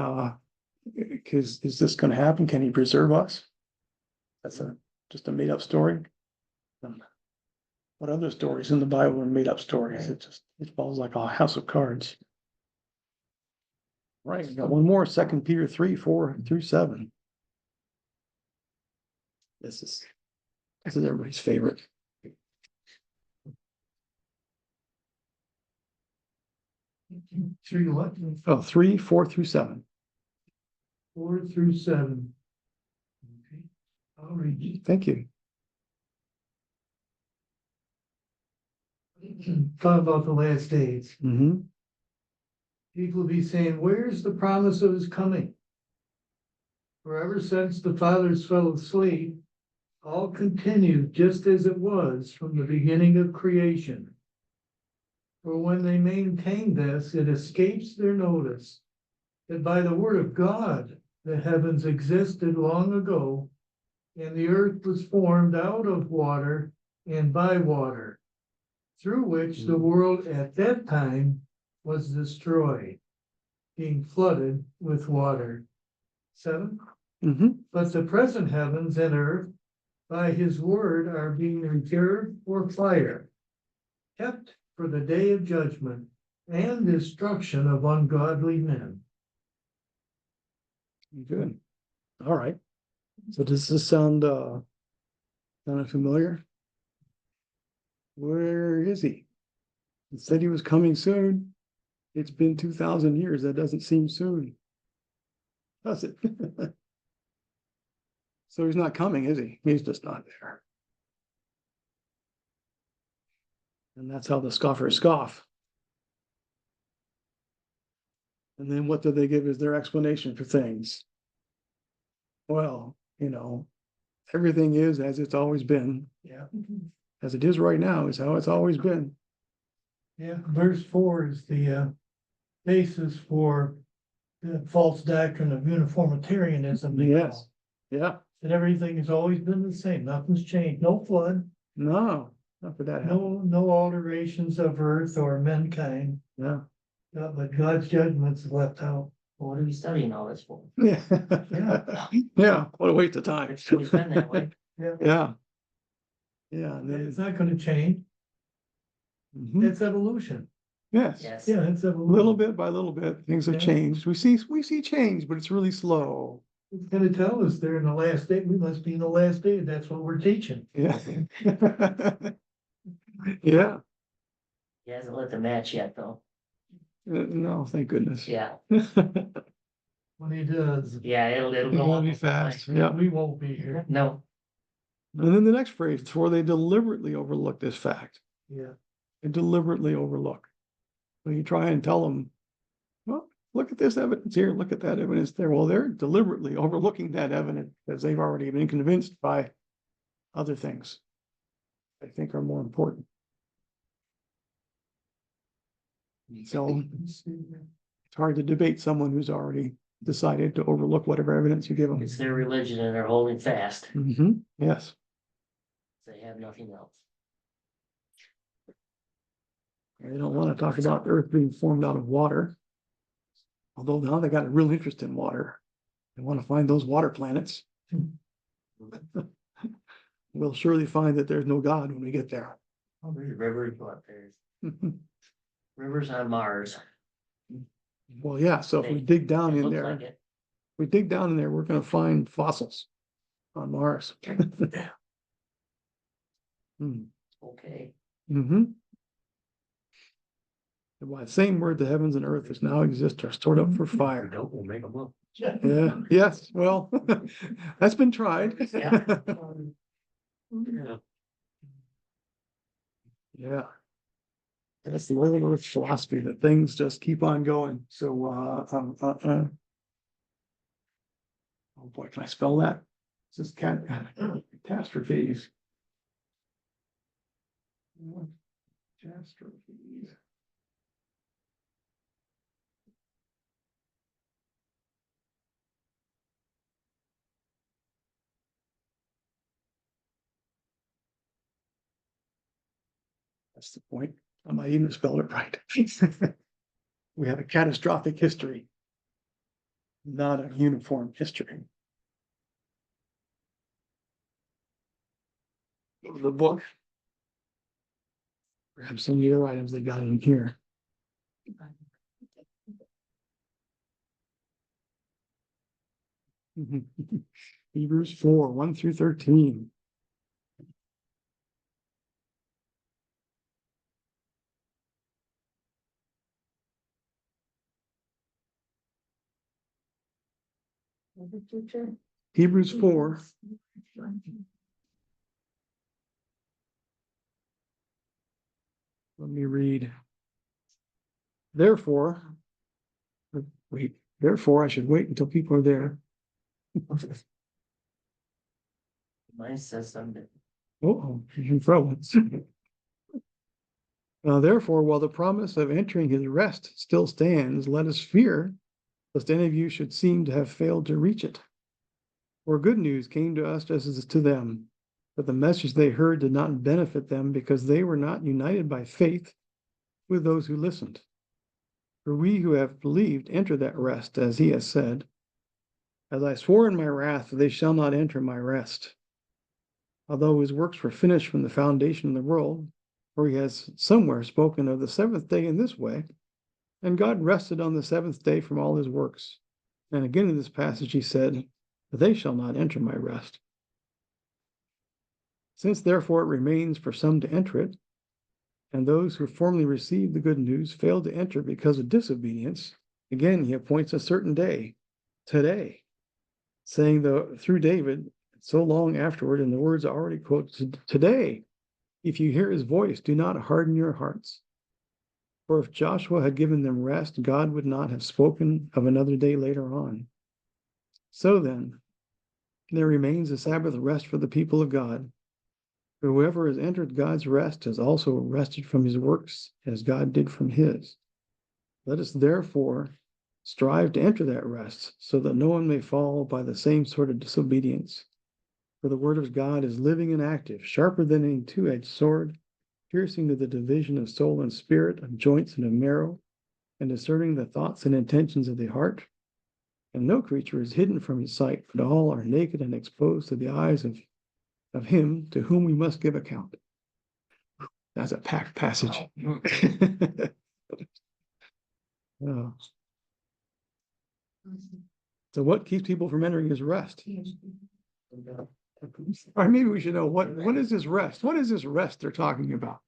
[SPEAKER 2] is this gonna happen? Can he preserve us? That's just a made up story. What other stories in the Bible are made up stories? It falls like a house of cards. Right, we got one more, 2 Peter 3:4-7. This is everybody's favorite.
[SPEAKER 7] Three what?
[SPEAKER 2] Oh, 3:4-7.
[SPEAKER 7] 4-7. Okay, I'll read it.
[SPEAKER 2] Thank you.
[SPEAKER 7] Talk about the last days.
[SPEAKER 2] Mm-hmm.
[SPEAKER 7] People will be saying, where's the promise of his coming? For ever since the fathers fell asleep, all continued just as it was from the beginning of creation. For when they maintain this, it escapes their notice that by the word of God, the heavens existed long ago, and the earth was formed out of water and by water, through which the world at that time was destroyed, being flooded with water. 7.
[SPEAKER 2] Mm-hmm.
[SPEAKER 7] But the present heavens and earth by his word are being reserved for fire, kept for the day of judgment and destruction of ungodly men.
[SPEAKER 2] Good. All right. So does this sound kind of familiar? Where is he? He said he was coming soon. It's been 2,000 years. That doesn't seem soon. does it? So he's not coming, is he? He's just not there. And that's how the scoffers scoff. And then what do they give as their explanation for things? Well, everything is as it's always been.
[SPEAKER 7] Yeah.
[SPEAKER 2] As it is right now is how it's always been.
[SPEAKER 7] Yeah, verse 4 is the basis for the false doctrine of uniformitarianism. they
[SPEAKER 2] Yes.
[SPEAKER 7] call.
[SPEAKER 2] Yeah,
[SPEAKER 7] That everything has always been the same, nothing's changed, no flood,
[SPEAKER 2] no, not for that. happen.
[SPEAKER 7] no alterations of earth or mankind.
[SPEAKER 2] Yeah.
[SPEAKER 7] But God's judgments left out.
[SPEAKER 1] What are we studying all this for?
[SPEAKER 2] Yeah. Yeah, what a waste of time.
[SPEAKER 1] It's always been that way.
[SPEAKER 2] Yeah. Yeah, and
[SPEAKER 7] It's
[SPEAKER 2] then,
[SPEAKER 7] not gonna change,
[SPEAKER 2] mhm,
[SPEAKER 7] it's evolution,
[SPEAKER 2] yes,
[SPEAKER 1] Yes.
[SPEAKER 7] yeah, it's evolution.
[SPEAKER 2] little bit by little bit, things have
[SPEAKER 7] Yeah.
[SPEAKER 2] changed. We see change, but it's really slow.
[SPEAKER 7] It's gonna tell us they're in the last day, we must be in the last day, that's what we're teaching.
[SPEAKER 2] Yeah. Yeah,
[SPEAKER 1] He hasn't lit the match yet, though.
[SPEAKER 2] no, thank goodness.
[SPEAKER 1] Yeah,
[SPEAKER 7] When he does,
[SPEAKER 1] yeah, it'll
[SPEAKER 2] It
[SPEAKER 1] go
[SPEAKER 2] won't
[SPEAKER 1] on
[SPEAKER 2] be fast, yeah.
[SPEAKER 7] we won't be here,
[SPEAKER 1] No,
[SPEAKER 2] And then the next phrase, for they deliberately overlook this fact.
[SPEAKER 7] yeah.
[SPEAKER 2] They deliberately overlook. When you try and tell them, well, look at this evidence here, look at that evidence there. Well, they're deliberately overlooking that evidence because they've already been convinced by other things they think are more important. So it's hard to debate someone who's already decided to overlook whatever evidence you give them.
[SPEAKER 1] it's their religion and they're holding fast.
[SPEAKER 2] Yes.
[SPEAKER 1] They have nothing else.
[SPEAKER 2] They don't want to talk about Earth being formed out of water. Although now they got a real interest in water. They want to find those water planets. We'll surely find that there's no God when we get there.
[SPEAKER 1] Oh, there's rivers, but there's rivers on Mars.
[SPEAKER 2] Well, yeah, so if we
[SPEAKER 1] They-
[SPEAKER 2] dig down
[SPEAKER 1] It
[SPEAKER 2] in
[SPEAKER 1] looks
[SPEAKER 2] there,
[SPEAKER 1] like
[SPEAKER 2] if
[SPEAKER 1] it.
[SPEAKER 2] we dig down in there, we're gonna find fossils on Mars. Hmm.
[SPEAKER 1] Okay.
[SPEAKER 2] Mm-hmm. By the same word, the heavens and earth as now exist are stored up for fire.
[SPEAKER 1] Dope will make them look.
[SPEAKER 2] Yeah, yes, well, that's been tried.
[SPEAKER 1] Yeah.
[SPEAKER 2] Yeah. That's the old earth philosophy that things just keep on going. So, oh boy, can I spell that? This is catastrophes. Catastrophes. That's the point. I might even spell it right. We have a catastrophic history, not a uniform history. Go to the book. Grab some of the other items they got in here. Hebrews 4, 1 through 13. Hebrews 4. Let me read. Therefore, I should wait until people are there.
[SPEAKER 1] Mine says something.
[SPEAKER 2] Oh, he's in trouble. Therefore, while the promise of entering his rest still stands, let us fear, lest any of you should seem to have failed to reach it. For good news came to us just as to them, but the message they heard did not benefit them because they were not united by faith with those who listened. For we who have believed enter that rest, as he has said, as I swore in my wrath, they shall not enter my rest. Although his works were finished from the foundation of the world, for he has somewhere spoken of the seventh day in this way, and God rested on the seventh day from all his works. And again in this passage he said, they shall not enter my rest. Since therefore it remains for some to enter it, and those who formerly received the good news failed to enter because of disobedience, again he appoints a certain day, today, saying through David, so long afterward, and the words are already quoted today, if you hear his voice, do not harden your hearts. For if Joshua had given them rest, God would not have spoken of another day later on. So then, there remains a Sabbath rest for the people of God. Whoever has entered God's rest has also rested from his works, as God did from his. Let us therefore strive to enter that rest, so that no one may fall by the same sort of disobedience. For the word of God is living and active, sharper than any two-edged sword, piercing to the division of soul and spirit, of joints and of marrow, and discerning the thoughts and intentions of the heart. And no creature is hidden from his sight, but all are naked and exposed to the eyes of him to whom we must give account. That's a packed passage. Oh. So what keeps people from entering his rest? Or maybe we should know what is this rest? What is this rest they're talking about?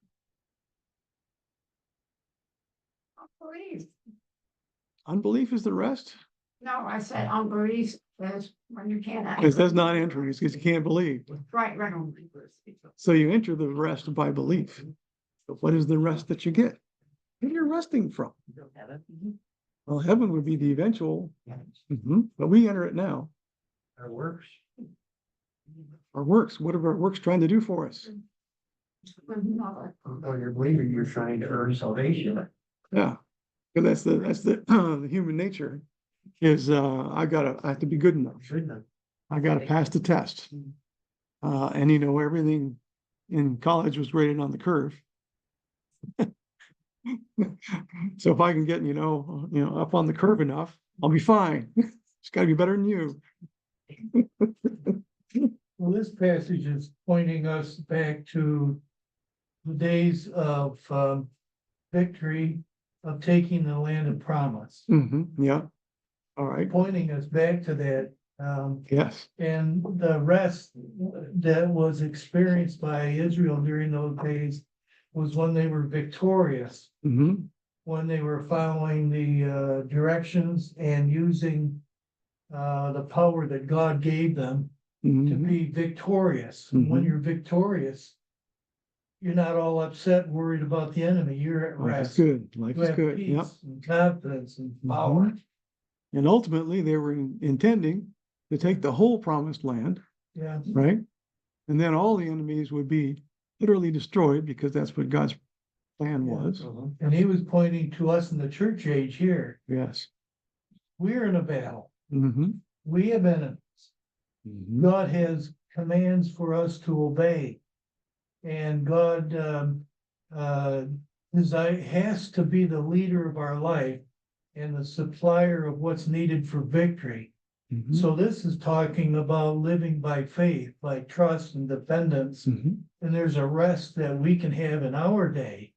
[SPEAKER 10] Unbelief.
[SPEAKER 2] Unbelief is the rest?
[SPEAKER 10] No, I said unbelief is when you can't.
[SPEAKER 2] Because that's not entering, it's because you can't believe.
[SPEAKER 10] Right.
[SPEAKER 2] So you enter the rest by belief. But what is the rest that you get? Where you're resting from? Well, heaven would be the eventual, but we enter it now.
[SPEAKER 1] Our works.
[SPEAKER 2] Our works, what are our works trying to do for us?
[SPEAKER 1] Or you're believing you're trying to earn salvation.
[SPEAKER 2] Yeah, because that's the the human nature is I have to be good enough. I gotta pass the test. And everything in college was rated on the curve. So if I can get up on the curve enough, I'll be fine. It's got to be better than you.
[SPEAKER 7] Well, this passage is pointing us back to the days of victory, of taking the land of promise.
[SPEAKER 2] Yeah. All right.
[SPEAKER 7] Pointing us back to that.
[SPEAKER 2] Yes.
[SPEAKER 7] And the rest that was experienced by Israel during those days was when they were victorious, when they were following the directions and using the power that God gave them to be victorious. And when you're victorious, you're not all upset, worried about the enemy. You're at
[SPEAKER 2] Life is
[SPEAKER 7] rest.
[SPEAKER 2] good. Life
[SPEAKER 7] You
[SPEAKER 2] is
[SPEAKER 7] have
[SPEAKER 2] good.
[SPEAKER 7] peace
[SPEAKER 2] Yep.
[SPEAKER 7] and confidence and power.
[SPEAKER 2] And ultimately, they were intending to take the whole promised land,
[SPEAKER 7] Yeah.
[SPEAKER 2] right? And then all the enemies would be literally destroyed because that's what God's plan was.
[SPEAKER 7] And he was pointing to us in the church age here.
[SPEAKER 2] Yes.
[SPEAKER 7] We're in a battle.
[SPEAKER 2] Mm-hmm.
[SPEAKER 7] We have enemies. God has commands for us to obey. And God has to be the leader of our life and the supplier of what's needed for victory. So this is talking about living by faith, by trust and dependence. And there's a rest that we can have in our day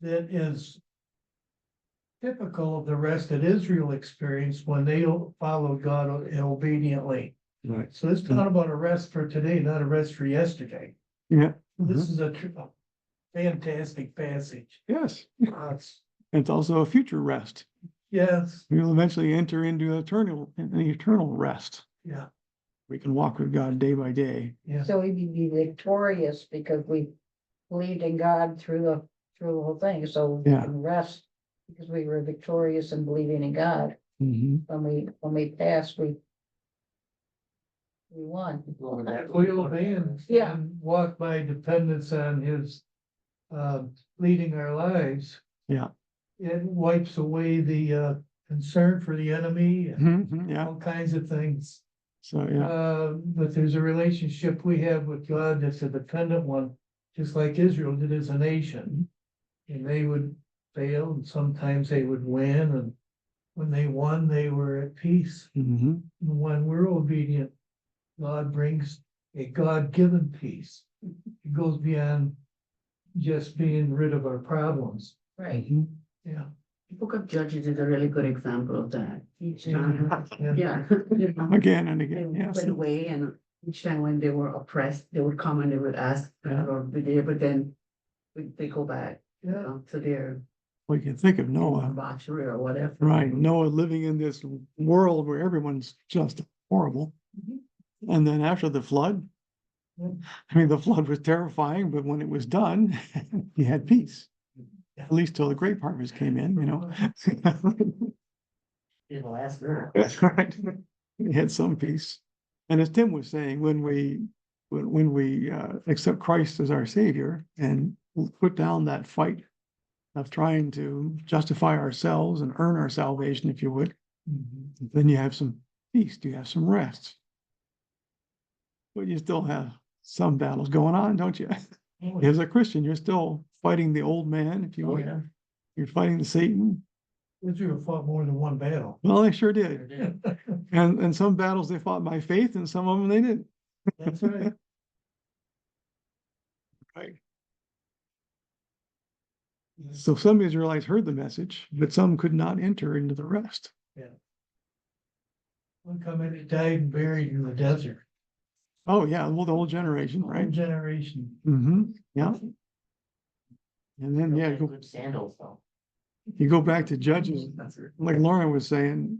[SPEAKER 7] that is typical of the rest that Israel experienced when they followed God obediently.
[SPEAKER 2] Right.
[SPEAKER 7] So it's not about a rest for today, not a rest for yesterday.
[SPEAKER 2] Yeah.
[SPEAKER 7] This is a fantastic passage.
[SPEAKER 2] Yes. It's also a future rest.
[SPEAKER 7] Yes,
[SPEAKER 2] We will eventually enter into an eternal rest.
[SPEAKER 7] yeah,
[SPEAKER 2] We can walk with God day by day.
[SPEAKER 7] yeah.
[SPEAKER 8] So we be victorious because we believed in God through the whole thing, so we
[SPEAKER 2] Yeah.
[SPEAKER 8] can rest because we were victorious in believing in God. When we passed, we won.
[SPEAKER 7] We obey and
[SPEAKER 8] Yeah.
[SPEAKER 7] walk by dependence on his leading our lives.
[SPEAKER 2] Yeah.
[SPEAKER 7] It wipes away the concern for the enemy and
[SPEAKER 2] Yeah.
[SPEAKER 7] all kinds of things.
[SPEAKER 2] So, yeah.
[SPEAKER 7] But there's a relationship we have with God that's a dependent one, just like Israel did as a nation. And they would fail and sometimes they would win, and when they won, they were at peace. And when we're obedient, God brings a God-given peace. It goes beyond just being rid of our problems.
[SPEAKER 8] Right.
[SPEAKER 7] Yeah.
[SPEAKER 5] The Book of Judges is a really good example of that. Each
[SPEAKER 7] Yeah.
[SPEAKER 5] time, yeah.
[SPEAKER 2] Again and
[SPEAKER 5] They
[SPEAKER 2] again. Yes.
[SPEAKER 5] went away, and each time when they were oppressed, they would come and they would ask,
[SPEAKER 2] Yeah.
[SPEAKER 5] Lord, be there, but then they go back
[SPEAKER 7] Yeah.
[SPEAKER 5] to their
[SPEAKER 2] We can think of Noah,
[SPEAKER 5] Debauchery or whatever.
[SPEAKER 2] right? Noah living in this world where everyone's just horrible. And then after the flood, I mean, the flood was terrifying, but when it was done, he had peace. At least till the grape harvest came in, you know.
[SPEAKER 1] Didn't last very.
[SPEAKER 2] That's right. He had some peace. And as Tim was saying, when we accept Christ as our Savior and put down that fight of trying to justify ourselves and earn our salvation, if you would, then you have some peace, you have some rest. But you still have some battles going on, don't you? As a Christian, you're still fighting the old man, if you
[SPEAKER 1] Oh,
[SPEAKER 2] would.
[SPEAKER 1] yeah.
[SPEAKER 2] You're fighting the Satan.
[SPEAKER 7] Israel fought more than one battle.
[SPEAKER 2] Well, they sure
[SPEAKER 1] Sure
[SPEAKER 2] did.
[SPEAKER 1] did.
[SPEAKER 2] And some battles they fought by faith and some of them they didn't.
[SPEAKER 7] That's right.
[SPEAKER 2] Right. So some Israelites heard the message, but some could not enter into the rest.
[SPEAKER 7] One company died and buried in the desert.
[SPEAKER 2] Oh, yeah, well, the whole generation,
[SPEAKER 7] One
[SPEAKER 2] right?
[SPEAKER 7] generation.
[SPEAKER 2] Mm-hmm, yeah. And then,
[SPEAKER 1] Don't
[SPEAKER 2] yeah,
[SPEAKER 1] make
[SPEAKER 2] go,
[SPEAKER 1] Good sandals though.
[SPEAKER 2] you go back to Judges, like Lauren was saying,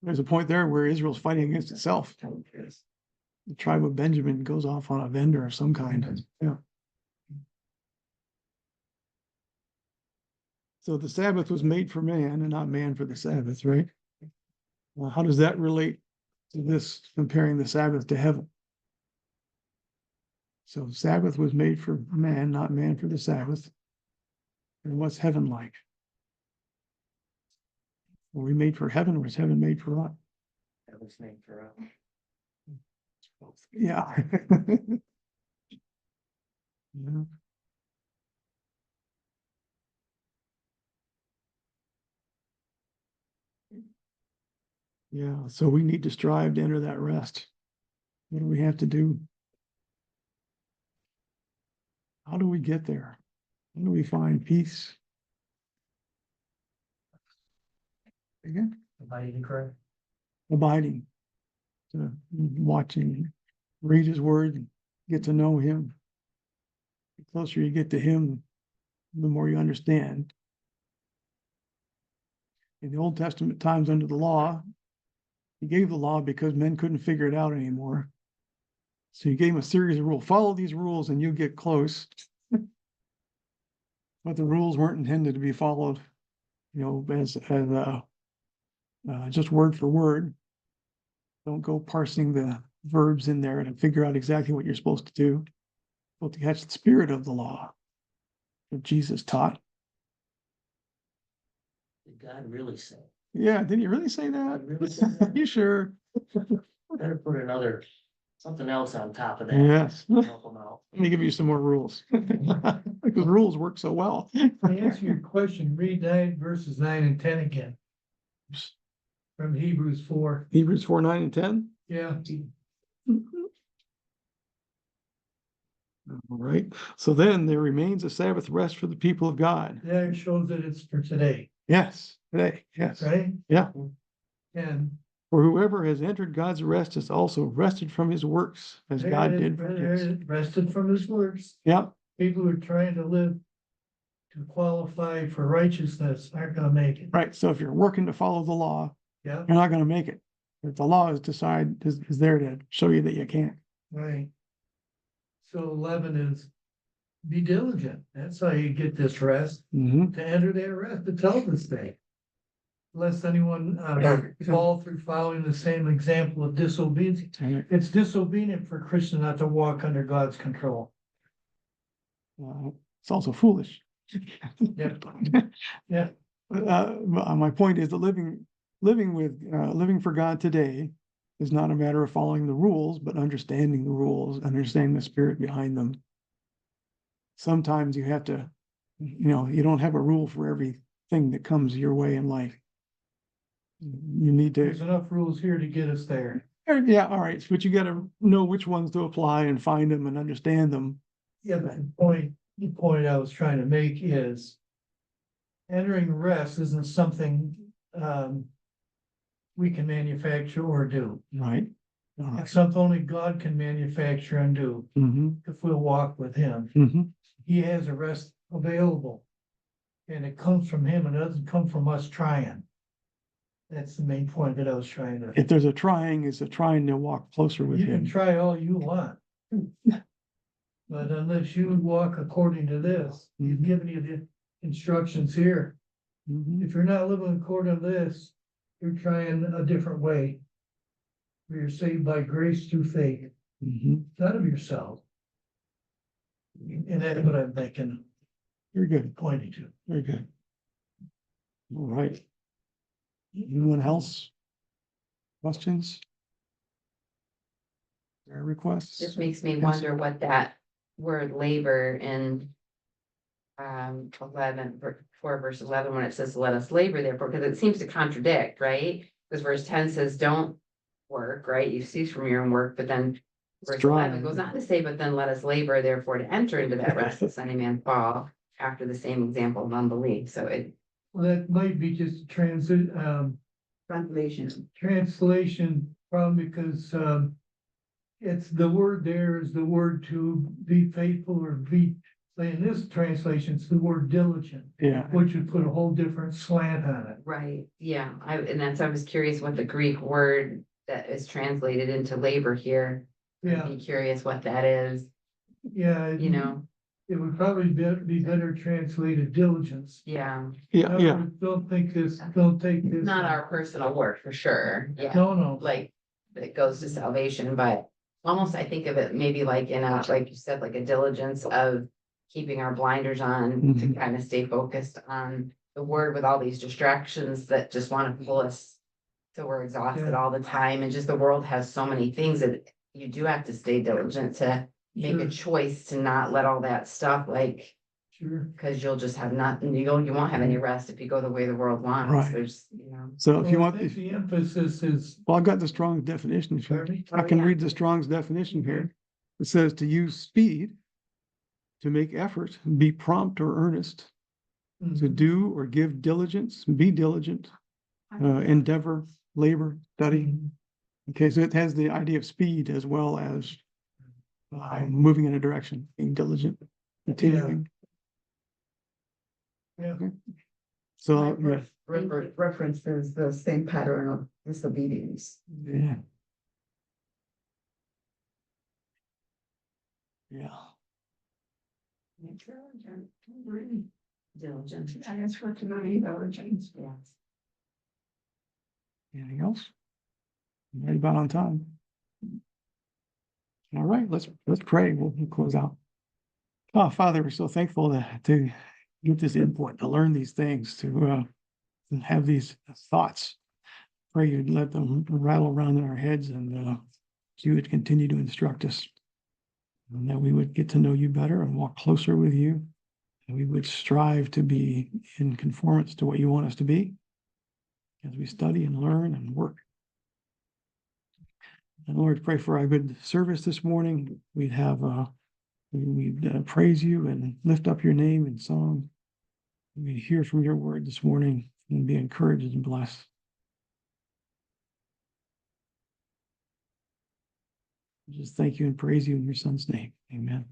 [SPEAKER 2] there's a point there where Israel's fighting against itself. The tribe of Benjamin goes off on a vendor of some kind, yeah. So the Sabbath was made for man and not man for the Sabbath, right? Well, how does that relate to this, comparing the Sabbath to heaven? So Sabbath was made for man, not man for the Sabbath. And what's heaven like? Were we made for heaven, or was heaven made for us?
[SPEAKER 1] That was made for us.
[SPEAKER 2] Yeah. Yeah. Yeah, so we need to strive to enter that rest. What do we have to do? How do we get there? How do we find peace? Again,
[SPEAKER 1] Abiding correct.
[SPEAKER 2] abiding, watching, read his word, get to know him. The closer you get to him, the more you understand. In the Old Testament times under the law, he gave the law because men couldn't figure it out anymore. So he gave them a series of rules. Follow these rules and you get close. But the rules weren't intended to be followed, you know, as just word for word. Don't go parsing the verbs in there and figure out exactly what you're supposed to do. But to catch the spirit of the law that Jesus taught.
[SPEAKER 1] Did God really say?
[SPEAKER 2] Yeah, did he really say that?
[SPEAKER 1] Did he really say that?
[SPEAKER 2] You sure?
[SPEAKER 1] Better put something else on top of that.
[SPEAKER 2] Yes.
[SPEAKER 1] to Help them out.
[SPEAKER 2] Let me give you some more rules. Because rules work so well.
[SPEAKER 7] To answer your question, read 9 verses 9 and 10 again. From Hebrews 4.
[SPEAKER 2] Hebrews 4, 9, and 10.
[SPEAKER 7] Yeah.
[SPEAKER 2] All right. So then there remains a Sabbath rest for the people of God.
[SPEAKER 7] There it shows that it's for today,
[SPEAKER 2] Yes, today, yes.
[SPEAKER 7] right?
[SPEAKER 2] Yeah.
[SPEAKER 7] And
[SPEAKER 2] For whoever has entered God's rest is also rested from his works as
[SPEAKER 7] there
[SPEAKER 2] God
[SPEAKER 7] it is,
[SPEAKER 2] did.
[SPEAKER 7] there
[SPEAKER 2] from
[SPEAKER 7] it
[SPEAKER 2] his.
[SPEAKER 7] is, rested from his works.
[SPEAKER 2] Yeah,
[SPEAKER 7] People who are trying to live to qualify for righteousness aren't gonna make it.
[SPEAKER 2] right. So if you're working to follow the law,
[SPEAKER 7] Yeah,
[SPEAKER 2] you're not gonna make it. If the law is there to show you that you can't.
[SPEAKER 7] right. So 11 is be diligent. That's how you get this rest,
[SPEAKER 2] Mm-hmm.
[SPEAKER 7] to enter that rest, it tells us that. Lest anyone fall through following the same example of disobedience. It's disobedient for Christians not to walk under God's control.
[SPEAKER 2] It's also foolish.
[SPEAKER 7] Yeah. Yeah.
[SPEAKER 2] My point is that living for God today is not a matter of following the rules, but understanding the rules, understanding the spirit behind them. Sometimes you have to, you don't have a rule for everything that comes your way in life. You need
[SPEAKER 7] There's
[SPEAKER 2] to,
[SPEAKER 7] enough rules here to get us there.
[SPEAKER 2] yeah, all right, but you gotta know which ones to apply and find them and understand them.
[SPEAKER 7] Yeah, but the point I was trying to make is entering rest isn't something we can manufacture or do.
[SPEAKER 2] Right. All right.
[SPEAKER 7] It's something only God can manufacture and do
[SPEAKER 2] Mm-hmm,
[SPEAKER 7] if we'll walk with him.
[SPEAKER 2] mm-hmm,
[SPEAKER 7] He has a rest available. and it comes from him, and it doesn't come from us trying. That's the main point that I was trying to.
[SPEAKER 2] If there's a trying, it's a trying to walk closer with
[SPEAKER 7] You can
[SPEAKER 2] him.
[SPEAKER 7] try all you want. But unless you walk according to this, you've
[SPEAKER 2] Mhm.
[SPEAKER 7] given you the instructions here.
[SPEAKER 2] Mhm.
[SPEAKER 7] If you're not living according to this, you're trying a different way. You're saved by grace through faith,
[SPEAKER 2] Mhm.
[SPEAKER 7] not of yourself. And that's what I'm making,
[SPEAKER 2] Very good,
[SPEAKER 7] pointing to.
[SPEAKER 2] very good. All right. Anyone else? Questions? Prayer requests?
[SPEAKER 9] Just makes me
[SPEAKER 2] Yes.
[SPEAKER 9] wonder what that word labor in 4 verse 11, when it says, let us labor therefore, because it seems to contradict, right? Because verse 10 says, don't work, right? You cease from your own work, but then verse 11 goes on to say, but then let us labor therefore to enter into that rest, lest any man fall after the same example of unbelief. So it,
[SPEAKER 7] Well, that might be just
[SPEAKER 5] Translation.
[SPEAKER 7] translation problem because, it's the word there is the word to be faithful or be, in this translation, it's the word diligent,
[SPEAKER 2] Yeah,
[SPEAKER 7] which would put a whole different slant on it.
[SPEAKER 9] right, yeah, I was curious what the Greek word that is translated into labor here. I'd
[SPEAKER 7] Yeah,
[SPEAKER 9] be curious what that is,
[SPEAKER 7] yeah.
[SPEAKER 9] you know,
[SPEAKER 7] It would probably be better translated diligence.
[SPEAKER 9] yeah,
[SPEAKER 2] yeah, yeah.
[SPEAKER 7] Don't think this, don't take this.
[SPEAKER 9] not our personal work for sure, yeah.
[SPEAKER 7] No,
[SPEAKER 9] Like, that goes to salvation, but almost I think of it maybe like in a, like you said, like a diligence of keeping our blinders on to
[SPEAKER 2] Mhm.
[SPEAKER 9] kind of stay focused on the word with all these distractions that just want to pull us. So we're exhausted
[SPEAKER 7] Yeah.
[SPEAKER 9] all the time, and just the world has so many things that you do have to stay diligent to make a choice to not let all that stuff like,
[SPEAKER 7] sure.
[SPEAKER 9] cause you'll just have nothing, you won't have any rest if you go the way the world wants.
[SPEAKER 2] Right.
[SPEAKER 9] There's, you know.
[SPEAKER 2] So if you
[SPEAKER 7] Well, I
[SPEAKER 2] want,
[SPEAKER 7] think the emphasis is.
[SPEAKER 2] well, I've got the Strong's definition. If you-
[SPEAKER 7] Pardon me?
[SPEAKER 2] I can
[SPEAKER 9] yeah.
[SPEAKER 2] read the Strong's definition here. It says to use speed, to make effort, be prompt or earnest, to
[SPEAKER 7] Mhm.
[SPEAKER 2] do or give diligence, be diligent, endeavor, labor, study.
[SPEAKER 7] Mhm.
[SPEAKER 2] Okay, so it has the idea of speed as well as moving in a direction, being diligent, continuing.
[SPEAKER 7] Yeah.
[SPEAKER 2] So, yeah,
[SPEAKER 5] References the same pattern of disobedience.
[SPEAKER 2] yeah. Yeah.
[SPEAKER 9] Diligent,
[SPEAKER 10] That's what the money diligence.
[SPEAKER 9] yeah.
[SPEAKER 2] Anything else? Right about on time. All right, let's pray. We'll close out. Oh, Father, we're so thankful to get this input, to learn these things, to have these thoughts. Pray you'd let them rattle around in our heads and you would continue to instruct us. And that we would get to know you better and walk closer with you. And we would strive to be in conformance to what you want us to be as we study and learn and work. And Lord, pray for our good service this morning. We'd have, we'd praise you and lift up your name in song. We'd hear from your word this morning and be encouraged and blessed. Just thank you and praise you in your son's name. Amen.